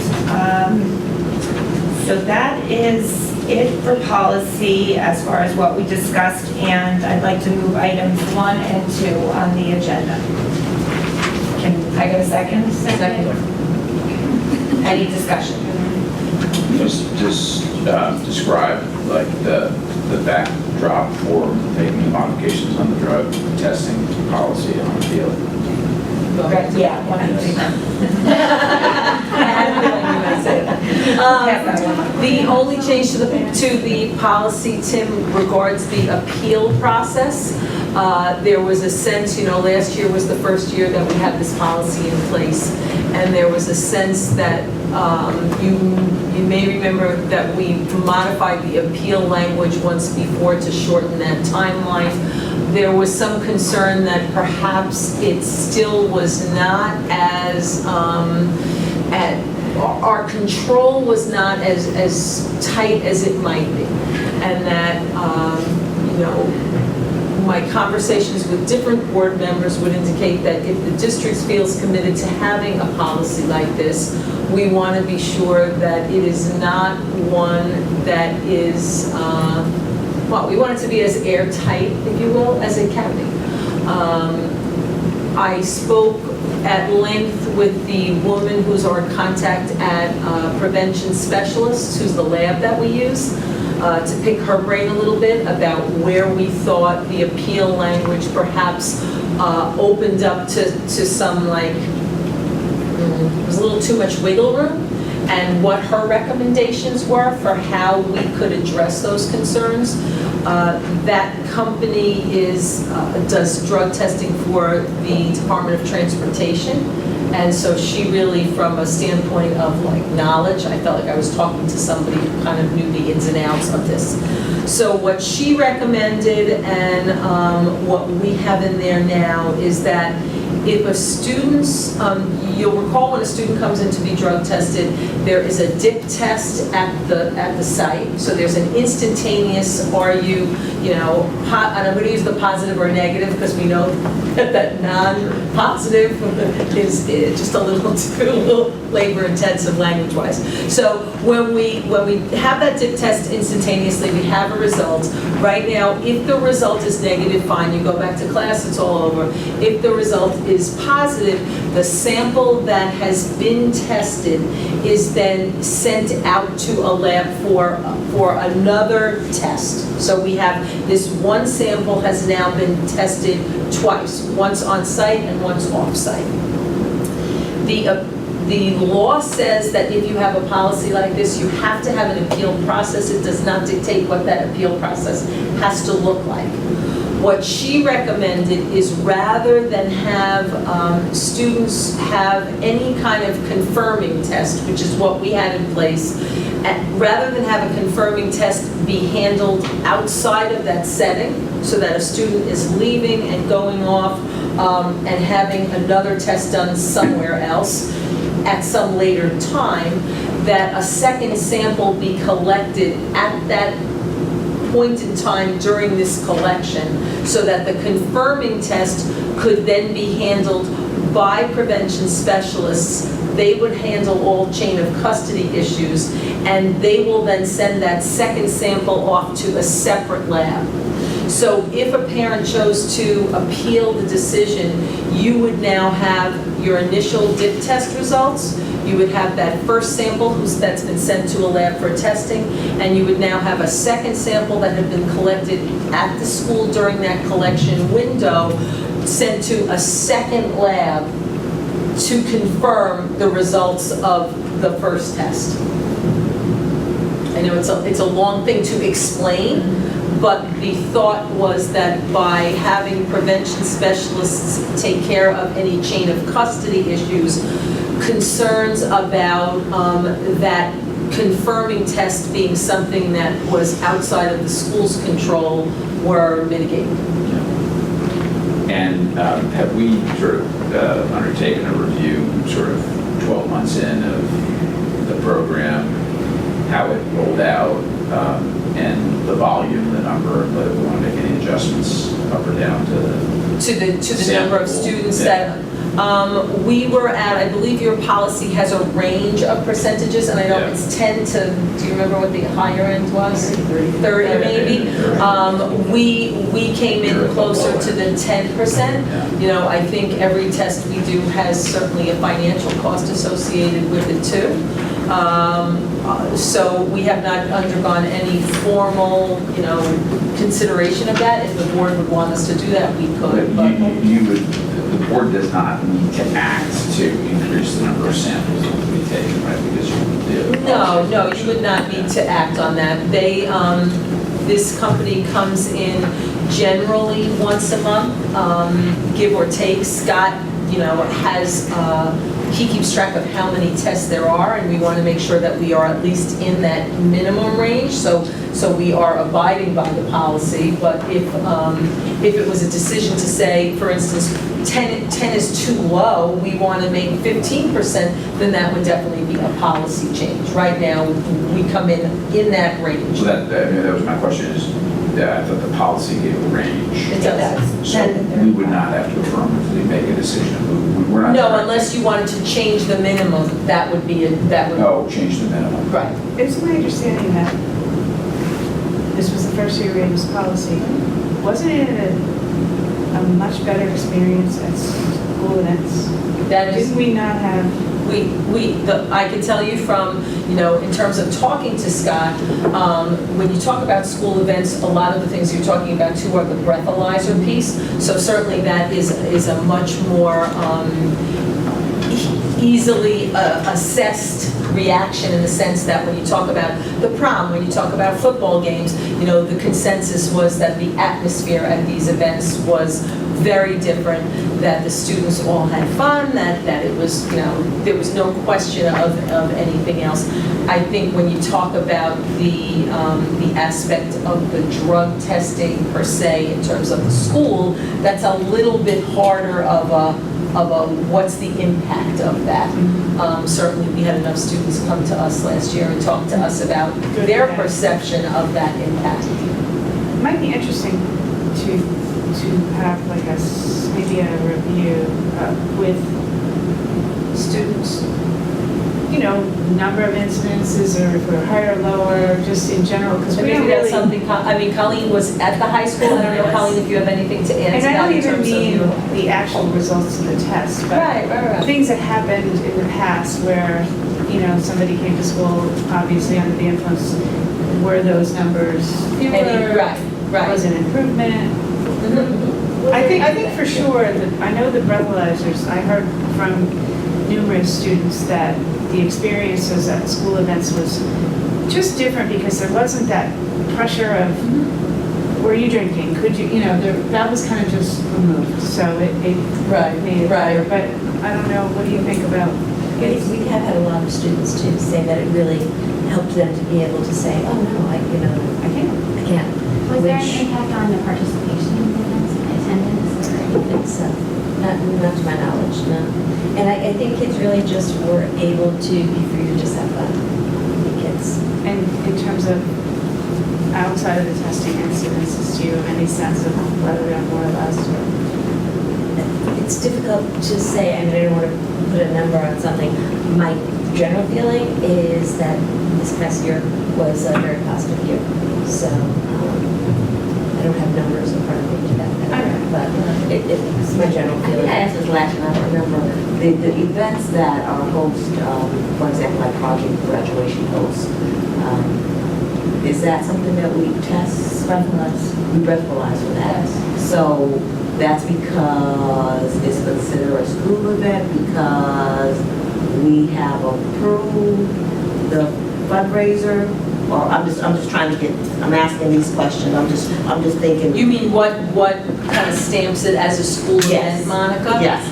So that is it for policy as far as what we discussed, and I'd like to move items 1 and 2 on the agenda. Can I get a second? Second. Any discussion? just describe like the backdrop for making modifications on the drug testing policy on the field? Yeah. The only change to the policy, Tim, regards the appeal process. There was a sense, last year was the first year that we had this policy in place, and there was a sense that you may remember that we modified the appeal language once before to shorten that timeline. There was some concern that perhaps it still was not as, our control was not as tight as it might be. And that, my conversations with different board members would indicate that if the district feels committed to having a policy like this, we want to be sure that it is not one that is, we want it to be as airtight, if you will, as it can be. I spoke at length with the woman who's our contact at Prevention Specialists, who's the lab that we use, to pick her brain a little bit about where we thought the appeal language perhaps opened up to some was a little too much wiggle room, and what her recommendations were for how we could address those concerns. That company does drug testing for the Department of Transportation, and so she really, from a standpoint of knowledge, I felt like I was talking to somebody who kind of knew the ins and outs of this. So what she recommended and what we have in there now is that if a student's, you'll recall when a student comes in to be drug tested, there is a dip test at the site. So there's an instantaneous, are you, and I'm going to use the positive or negative because we know that non-positive is just a little labor intensive language-wise. So when we have that dip test instantaneously, we have a result. Right now, if the result is negative, fine, you go back to class, it's all over. If the result is positive, the sample that has been tested is then sent out to a lab for another test. So we have this one sample has now been tested twice, once on site and once off site. The law says that if you have a policy like this, you have to have an appeal process. It does not dictate what that appeal process has to look like. What she recommended is rather than have students have any kind of confirming test, which is what we had in place, rather than have a confirming test be handled outside of that setting, so that a student is leaving and going off and having another test done somewhere else at some later time, that a second sample be collected at that point in time during this collection, so that the confirming test could then be handled by prevention specialists. They would handle all chain of custody issues, and they will then send that second sample off to a separate lab. So if a parent chose to appeal the decision, you would now have your initial dip test results, you would have that first sample that's been sent to a lab for testing, and you would now have a second sample that had been collected at the school during that collection window, sent to a second lab to confirm the results of the first test. I know it's a long thing to explain, but the thought was that by having prevention specialists take care of any chain of custody issues, concerns about that confirming test being something that was outside of the school's control were mitigated. And have we sort of undertaken a review sort of 12 months in of the program, how it rolled out, and the volume, the number, and whether we want to make any adjustments up or down to the number of students that we were at? I believe your policy has a range of percentages, and I know it's 10 to, do you remember what the higher end was? 30 maybe. We came in closer to the 10%. I think every test we do has certainly a financial cost associated with it too. So we have not undergone any formal, consideration of that. If the board would want us to do that, we could, but. You would, the board does not need to act to increase the number of samples that will be taken, right, because you do. No, you would not need to act on that. They, this company comes in generally once a month, give or take. Scott, has, he keeps track of how many tests there are, and we want to make sure that we are at least in that minimum range, so we are abiding by the policy. But if it was a decision to say, for instance, 10 is too low, we want to make 15%, then that would definitely be a policy change. Right now, we come in that range. So that was my question is, I thought the policy gave a range. It does. So we would not have to affirmatively make a decision. We're not. No, unless you wanted to change the minimum, that would be, No, change the minimum. Right. It's my understanding that this was the first year we had this policy. Wasn't it a much better experience at school events? That is. Didn't we not have? I can tell you from, in terms of talking to Scott, when you talk about school events, a lot of the things you're talking about too are the breathalyzer piece. So certainly that is a much more easily assessed reaction, in the sense that when you talk about the prom, when you talk about football games, the consensus was that the atmosphere at these events was very different, that the students all had fun, that it was, there was no question of anything else. I think when you talk about the aspect of the drug testing per se in terms of the school, that's a little bit harder of a what's the impact of that. Certainly we had enough students come to us last year and talk to us about their perception of that impact. It might be interesting to have like maybe a review with students, number of incidences, or if we're higher or lower, just in general, because we Maybe don't that's really. something, Colleen was at the high school, I don't know, Colleen, if you have anything to add to And I that don't in even terms of mean your. the actual results of the test, but Right. things that happened in the past where, somebody came to school obviously under the influence. Were those numbers fewer? Right. Was it improvement? I think for sure that, I know the breathalyzers, I heard from numerous students that the experiences at school events was just different, because there wasn't that pressure of, were you drinking? Could you, that was kind of just removed, so it made it better. But I don't know, what do you think about? We have had a lot of students too say that it really helped them to be able to say, oh no, I can't. Was there an impact on the participation in the events, attendance, or anything? So, not to my knowledge, no. And I think kids really just were able to be free to just have fun. The kids. And in terms of outside of the testing incidences, do you have any sense of whether they're more or less? It's difficult to say. I don't want to put a number on something. My general feeling is that this past year was a very positive year. So I don't have numbers in front of me to that, but it's my general I feeling. think I asked this last time, I don't remember. The events that are host, for example, like project graduation hosts, is that something that we test? We breathalyze for that. So that's because it's considered a school event, because we have approved the fundraiser, or I'm just trying to I'm asking these questions, I'm just thinking. You mean what kind of stamps it as a school event, Monica? Yes.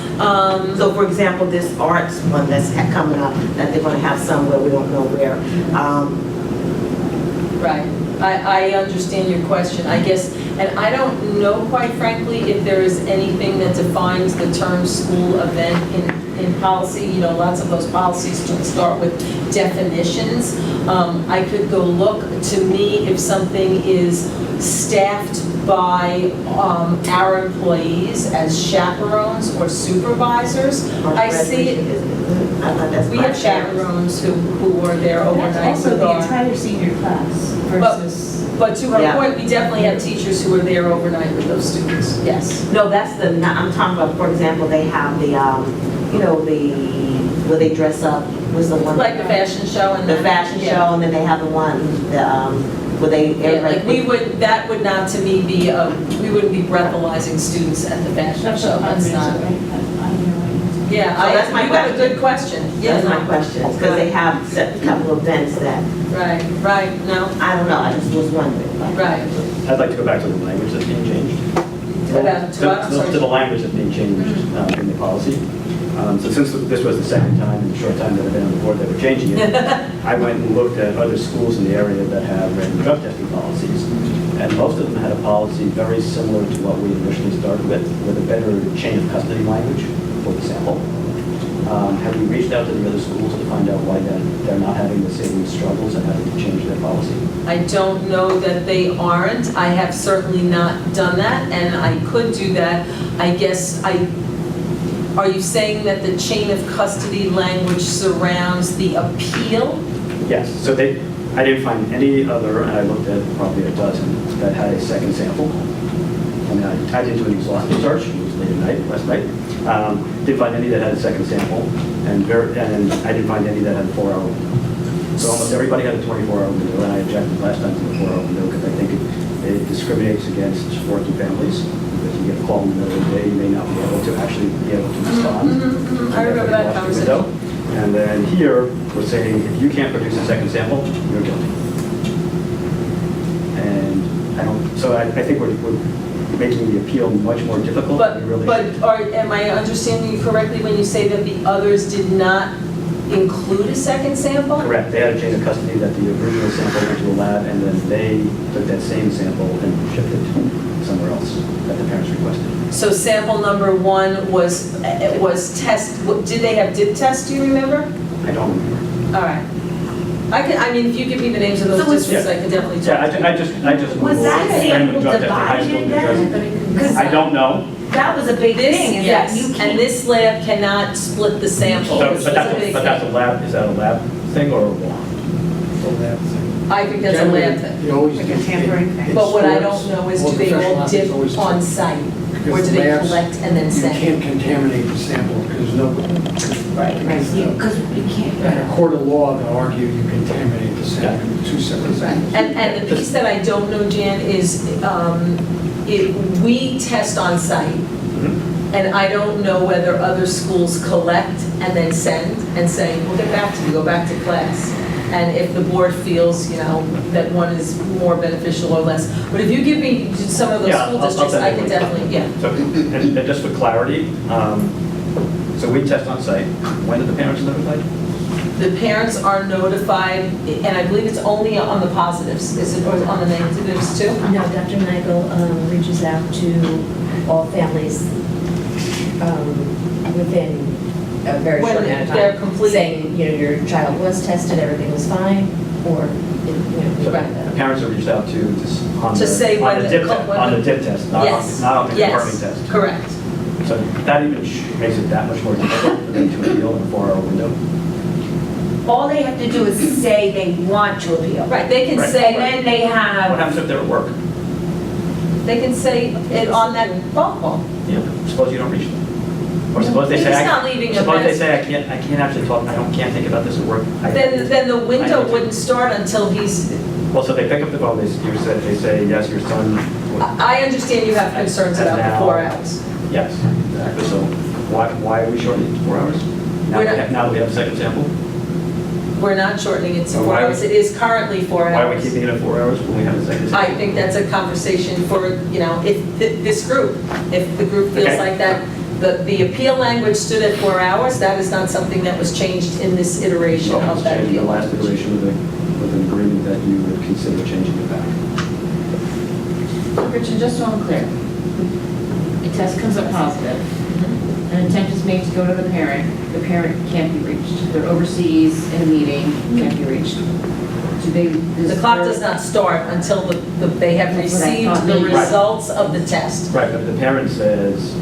So for example, this arts one that's coming up, that they're gonna have somewhere, we don't know where. Right. I understand your question, I guess, and I don't know, quite frankly, if there is anything that defines the term school event in policy. Lots of those policies start with definitions. I could go look. To me, if something is staffed by our employees as chaperones or supervisors, I see it. We have chaperones who are there overnight. That's also with the our- entire senior class versus. But to her Yeah. point, we definitely have teachers who are there overnight with those students, yes. No, that's I'm talking about, for example, they have the where they dress up, was the one? Like the fashion show and The then- fashion yeah. show, and then they have the one, where they, Yeah, like we would, that would not to me be, we wouldn't be breathalyzing students at the fashion That's show, a that's not. Yeah, So that's my you have a good question, yeah, That's my no, question, because they have set a couple of events that, right, no, I don't know, I just was wondering. right. I'd like to go back to the language that's being changed. About to what, I'm sorry? To the language that's being changed in the policy. So since this was the second time in the short time that I've been on the board that we're changing it, I went and looked at other schools in the area that have random drug testing policies. And most of them had a policy very similar to what we initially started with a better chain of custody language for the sample. Have you reached out to the other schools to find out why they're not having the same struggles and having to change their policy? I don't know that they aren't, I have certainly not done that, and I could do that, I guess are you saying that the chain of custody language surrounds the appeal? Yes, so I didn't find any other, and I looked at probably a dozen, that had a second sample. And I did do an exhaustive search, it was late at night, last night. Didn't find any that had a second sample, and I didn't find any that had a 4-hour window. So almost everybody had a 24-hour window, and I objected last time to the 4-hour window because I think it discriminates against working families. If you get a call in the middle of the day, you may not be able to actually respond. I remember that conversation. And then here, we're saying, if you can't produce a second sample, you're guilty. And I think we're making the appeal much more difficult than we really should. Am I understanding you correctly when you say that the others did not include a second sample? Correct, they had a chain of custody that the original sample went to the lab, and then they took that same sample and shipped it somewhere else that the parents requested. So sample number 1 was did they have dip test, do you remember? I don't remember. All right. I mean, if you give me the names of those So it's- districts, I can definitely Yeah, talk. I just Was Googled that random sample drug testing high school in New divided Jersey. Because I don't know, that was a big thing, is that you Yes, can't. and this lab cannot split the sample. but This is a big that's thing. a lab, is that a lab thing or a wand? I think that's a lab thing. You always Like do. a tampering thing. But what I Sports, don't know is, all do they all professional athletes dip always on do. site? Or Because do they labs, collect and then You send? can't contaminate the sample, because no, Right. Because you can't. in a court of law, they'll argue you contaminate the sample, two separate things. And the piece that I don't know, Jan, is we test on site. And I don't know whether other schools collect and then send and say, we'll get back to you, go back to class. And if the board feels, that one is more beneficial or less. But if you give me some of those Yeah, school I'll districts, send I it can to you. definitely, yeah. So, and just for clarity, so we test on site, when are the parents notified? The parents are notified, and I believe it's only on the positives, is it, or on the negatives too? No, Dr. Nigel reaches out to all families within a very short amount of When they're time, complete. saying, your child was tested, everything was fine, or, So Right. the parents are reached out to this on To say the, when on the the- dip test, when on the- the dip test, not Yes. on the Yes. confirming test. Correct. So that even makes it that much more difficult for them to appeal in a 4-hour window. All they have to do is say they want to appeal. Right, they can Right. And say, then they What have, happens if they're at work? they can say it on that phone call. Yeah, suppose you don't reach them. Or suppose they say, He's not leaving a suppose they message. say, I can't actually talk, can't think about this at work. Then the window I need to- wouldn't start until he's, Well, so they pick up the phone, they say, yes, your son. I understand you have concerns And about the now- 4 hours. Yes, exactly, so why are we shortening it to 4 hours? We're not- Now that we have a second sample? We're not shortening it to So 4 why- hours, it is currently 4 hours. Why are we keeping it at 4 hours when we have a second I sample? think that's a conversation for, if this group, if the group feels Okay. like that, the appeal language stood at 4 hours, that is not something that was changed in this iteration So of it's that changing the appeal. last iteration with an agreement that you would consider changing it back. Richard, just so I'm clear, a test comes up positive, an attempt is made to go to the parent can't be reached. They're overseas in a meeting, can't be reached. Do they? The clock does not start until they have That's what I received thought, the maybe. results of the test. Right, but if the parent says,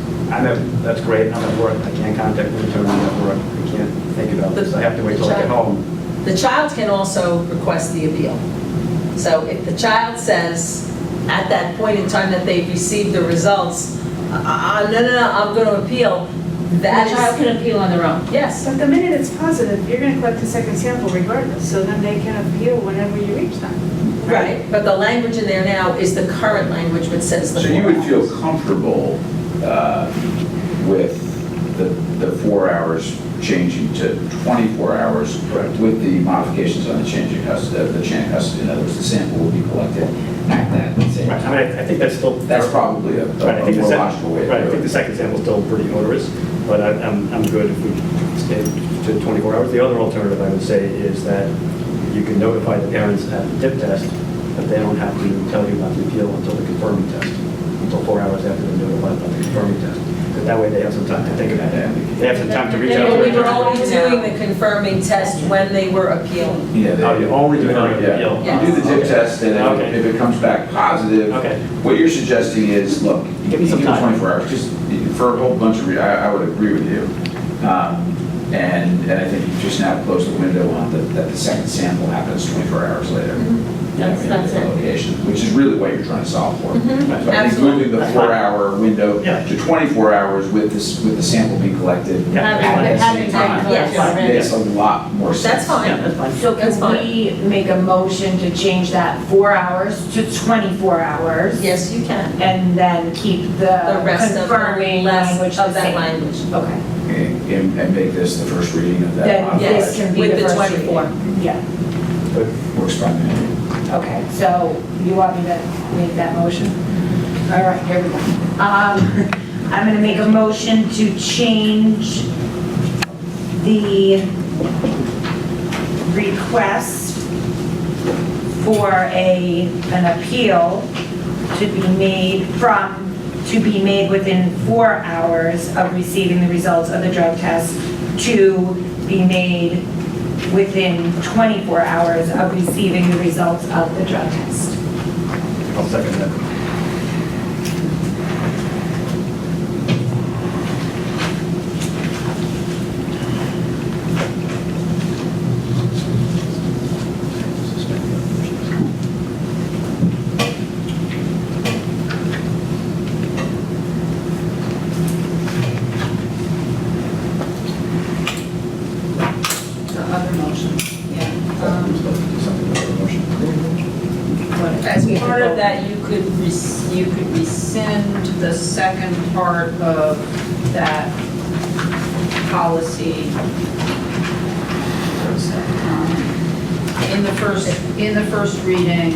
that's great, I'm at work, I can't contact the attorney, I'm at work, I can't think about this, I have to wait till I get home. The child can also request the appeal. So if the child says, at that point in time that they've received the results, no, I'm going to appeal, that The is. child can appeal on their own. Yes. But the minute it's positive, you're gonna collect a second sample regardless, so then they can appeal whenever you reach them. Right, but the language in there now is the current language which says the So 4 you would hours. feel comfortable with the 4 hours changing to 24 hours with the modifications on the chain of custody, in other words, the sample will be collected at that same Right, I time. mean, I think that's still. That's probably a Right, I think the more second- logical way to do it. Right, I think the second sample is still pretty onerous, but I'm good if we stay to 24 hours. The other alternative I would say is that you can notify the parents at the dip test that they don't have to tell you about the appeal until the confirming test, until 4 hours after they're notified about the confirming test. Because that way they have some time to think about it. They have some time to reach out to But we their were only parents. doing the confirming test when they were appealing. Yeah, they- Oh, you only do it on the Yeah. appeal? Yeah. You do the dip test, and Okay. if it comes back positive, Okay. what you're suggesting is, look, Give me some time. 24 hours, just for a whole bunch of I would agree with you. And I think you just now close the window on that the second sample happens 24 hours later. That's it. Location, which is really what you're trying to solve for. Mhm. So I think Absolutely. moving the 4-hour window Yeah. to 24 hours with the sample being collected Yeah. at Having the same been time. collected Yes. already. Makes a lot more sense. That's fine. Yeah, that's fine. So That's can fine. we make a motion to change that 4 hours to 24 hours? Yes, you can. And then keep The the rest of confirming the language rest the of that same? language. Okay, And make this the first reading of that then modified. this can be With the the first 24. reading. Yeah, Works fine. okay, so you want me to make that motion? All right, here we go. I'm gonna make a motion to change the request for an appeal to be made within 4 hours of receiving the results of the drug test to be made within 24 hours of receiving the results of the drug test. I'll second that. The other motion, as part of that, you could rescind the second part of that policy. In the first reading,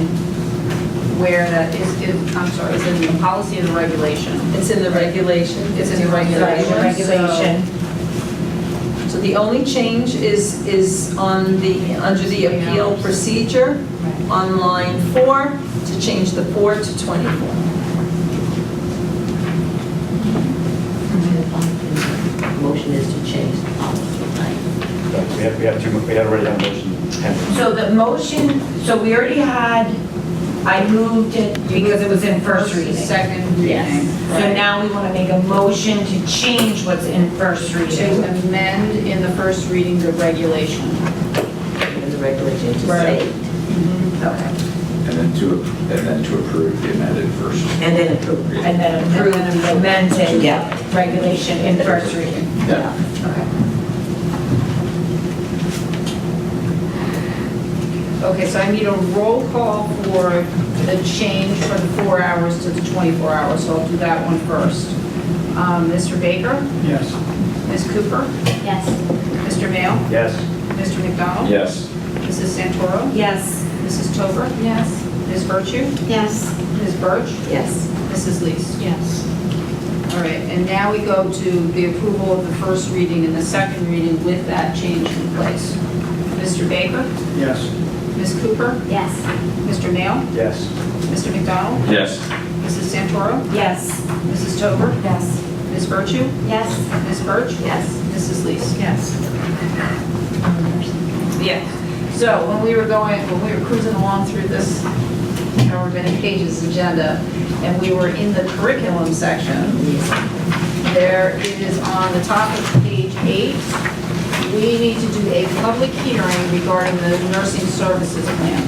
where that is, I'm sorry, is it in the policy or the regulation? It's in the regulation. It's in the Sorry, regulation. the regulation. So the only change is on under the appeal procedure, on line 4, to change the 4 to 24. Motion is to change the policy, right? We had already had a motion. pending. So the motion, so we already had, I moved it because it was in first reading. Second reading. Yes. So now we want to make a motion to change what's in first To reading. amend in the first reading the regulation. And the regulation to Right. say, Okay. And then to approve the amended first. and then approve. And then approve the amended Yeah. regulation in first reading. Yeah. Okay. Okay, so I need a roll call for the change from the 4 hours to the 24 hours, so I'll do that one first. Mr. Baker, Yes. Ms. Cooper, Yes. Mr. Mayo, Yes. Mr. McDonald, Yes. Mrs. Santoro, Yes. Mrs. Tover, Yes. Ms. Virtue, Yes. Ms. Birch, Yes. Mrs. Lees. Yes. All right, and now we go to the approval of the first reading and the second reading with that change in place. Mr. Baker, Yes. Ms. Cooper, Yes. Mr. Mayo, Yes. Mr. McDonald, Yes. Mrs. Santoro, Yes. Mrs. Tover, Yes. Ms. Virtue, Yes. Ms. Birch, Yes. Mrs. Lees. Yes. Yes. So when we were cruising along through this, however many pages agenda, and we were in the curriculum section, there it is on the top of page 8. We need to do a public hearing regarding the nursing services plan.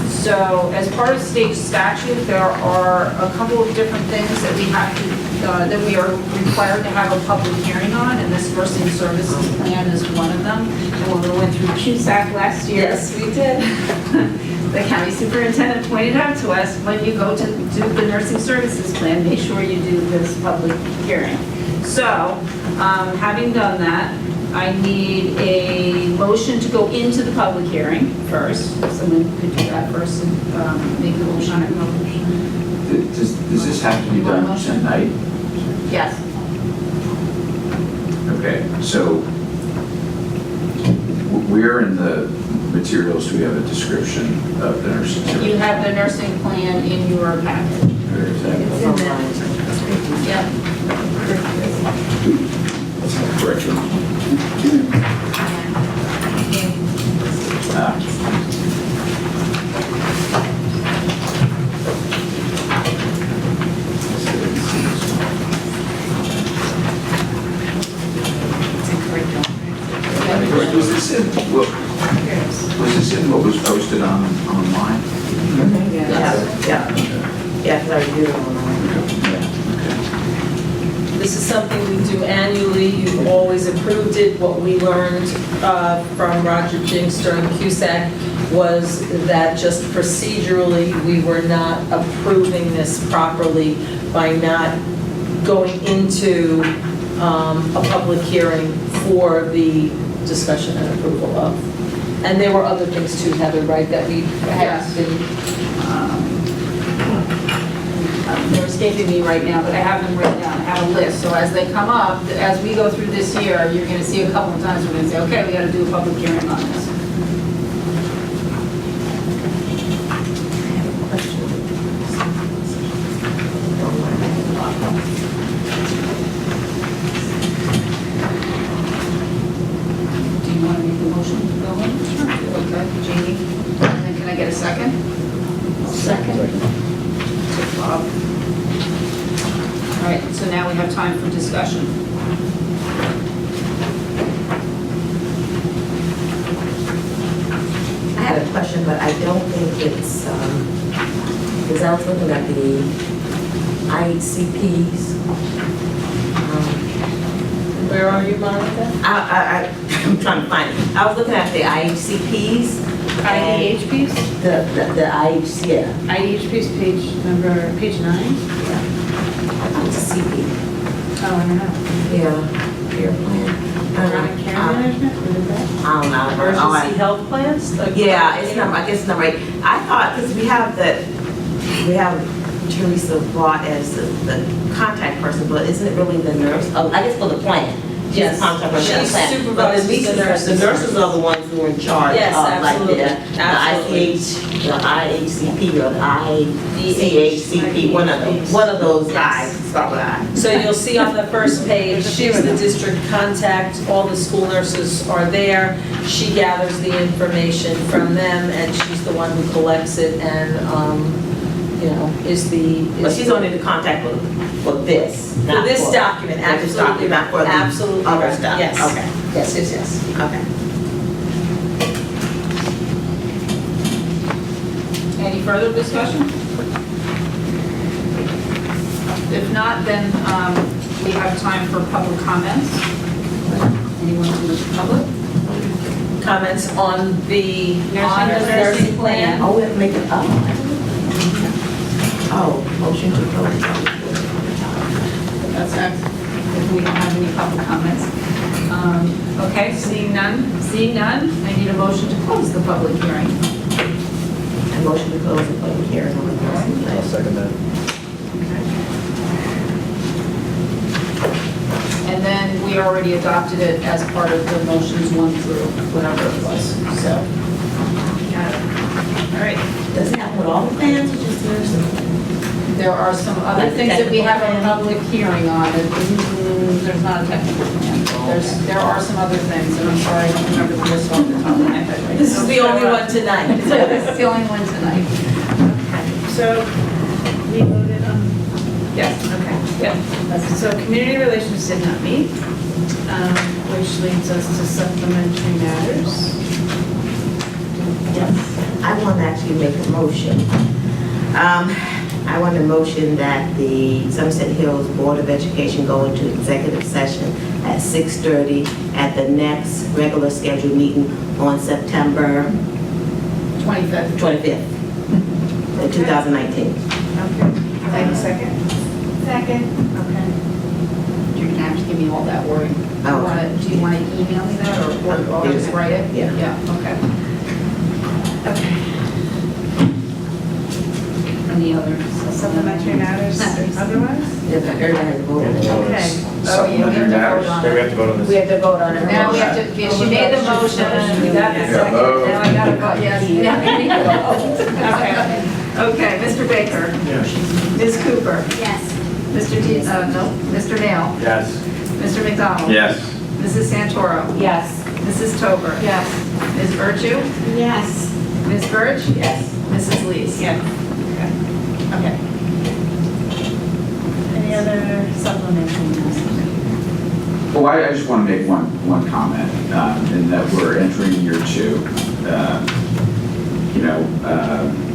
So as part of state statute, there are a couple of different things that we have to that we are required to have a public hearing on, and this nursing services plan is one of them. And when we went through CUSAC last year, Yes, we did. the county superintendent pointed out to us, when you go to do the nursing services plan, make sure you do this public hearing. So, having done that, I need a motion to go into the public hearing first. Someone could do that first and make the motion. Does this have to be You want a done motion? tonight? Yes. Okay, so where in the materials do we have a description of the nursing service? You have the nursing plan in your packet. Where is that? It's in there. Yep. That's not correct. Was this in what was posted online? Yeah, because I reviewed it online. This is something we do annually. You've always approved it. What we learned from Roger Jinks during CUSAC was that just procedurally, we were not approving this properly by not going into a public hearing for the discussion and approval of. And there were other things too, Heather, right, that we had Yes. been. They're escaping me right now, but I have them written down, I have a list, so as they come up, as we go through this year, you're gonna see a couple of times, we're gonna say, okay, we gotta do a public hearing on this. Do you wanna make the motion to go in? Sure. Okay, Jeannie, and then can I get a second? Second. Bob. All right, so now we have time for discussion. I had a question, but I don't think it's, because I was looking at the IHCPs. Where are you, Monica? I'm trying to find it. I was looking at the IHCPs. IDHPs? The IHC, yeah. IDHPs, page 9? It's a CP. Oh, I don't know. Yeah, care plan. Chronic care management, what is that? I don't know. Emergency health plans? Like- Yeah, it's number, I guess it's number 8. I thought, because we have Teresa brought as the contact person, but isn't it really the nurse? Oh, I guess for the plan. She's the Yes. contact person for the She plan. But at supervises least the nurses. The nurses are the ones who are in charge Yes, of like absolutely. the Absolutely. ICH, the IHCP or the ICHCP, one of those guys, start with I. So you'll see on the first page, she's the district contact, all the school nurses are there. She gathers the information from them and she's the one who collects it and, is the. But she's only the contact for this, For not this for. document, for this absolutely, document, not for the absolutely other right. stuff. Yes. Okay, Yes. okay. Any further discussion? If not, then we have time for public comments. Anyone from the public? Comments on the nursing plan? Oh, we have to make it up. Oh, motion to close. That's it. If we don't have any public comments. Okay, seeing none, I need a motion to close the public hearing. And motion to close the public hearing on the nursing I'll plan. second that. And then we already adopted it as part of the motions 1 through whatever it was, so. Got it. All right. Does it happen with all the plans or just nursing? There are some other Like the things that we have a technical public hearing on, and there's not a technical plan. There are some other things, and I'm sorry, I don't remember the list off the top of my head right now. This is the only one tonight. So this is the only one tonight. So, we voted on, Yes, okay, yeah. so community relations did not meet, which leads us to supplementary matters. Yes. I want to actually make a motion. I want to motion that the Somerset Hills Board of Education go into executive session at 6:30 at the next regular scheduled meeting on September 25th, 2019. Okay. Take a second. Second. Okay. You're gonna have to give me all that wording. Oh. Do you wanna email me that or just write it? Yeah. Yeah, okay. Okay. Any other? Supplementary matters otherwise? Everybody has a vote. Okay. Oh, yeah, we have to vote on Maybe we it. have to vote on We this. have to vote on it. Now we have to, yeah, she made the motion, we got the Yeah. second, now I gotta vote, yes. Now we need to vote. Okay, Mr. Baker. Yes. Ms. Cooper. Yes. Mr. Nail. Yes. Mr. McDonald. Yes. Mrs. Santoro. Yes. Mrs. Tober. Yes. Ms. Virtue. Yes. Ms. Birch. Yes. Mrs. Lees. Yeah. Okay. Any other supplementary matters? Well, I just want to make one comment, in that we're entering year 2,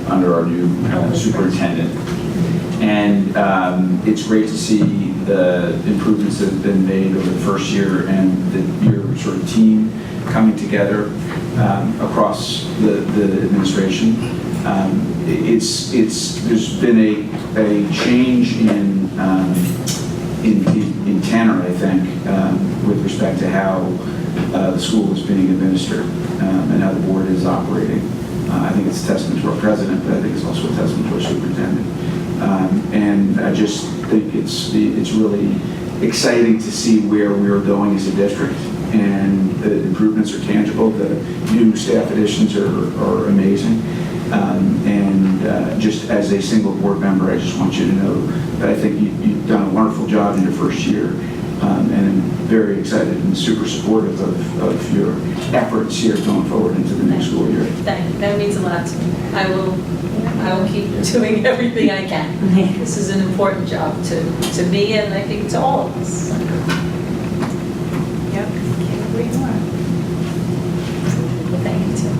under our new superintendent. And it's great to see the improvements that have been made over the first year and your sort of team coming together across the administration. There's been a change in tenor, I think, with respect to how the school is being administered and how the board is operating. I think it's a testament to our president, but I think it's also a testament to our superintendent. And I just think it's really exciting to see where we're going as a district, and the improvements are tangible. The new staff additions are amazing. Just as a single board member, I just want you to know that I think you've done a wonderful job in your first year, and I'm very excited and super supportive of your efforts here going forward into the next school year. Thank you, that means a lot to me. I will keep doing everything I can. This is an important job to me and I think to all of us. Yep, can't agree more. Thank you too.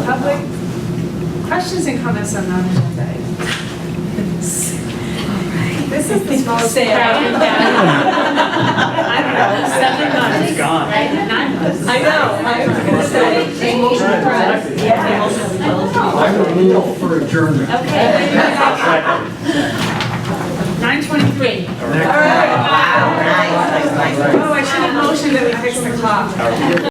Public questions and comments on non-agenda items. This is the most Sam. crowded I don't know, 7 months. It's gone. Right? 9 months. I know, I was gonna say. I would move for adjournment. Okay. 9:23. All right. Wow, nice. Oh, I should have motioned that we fix the clock.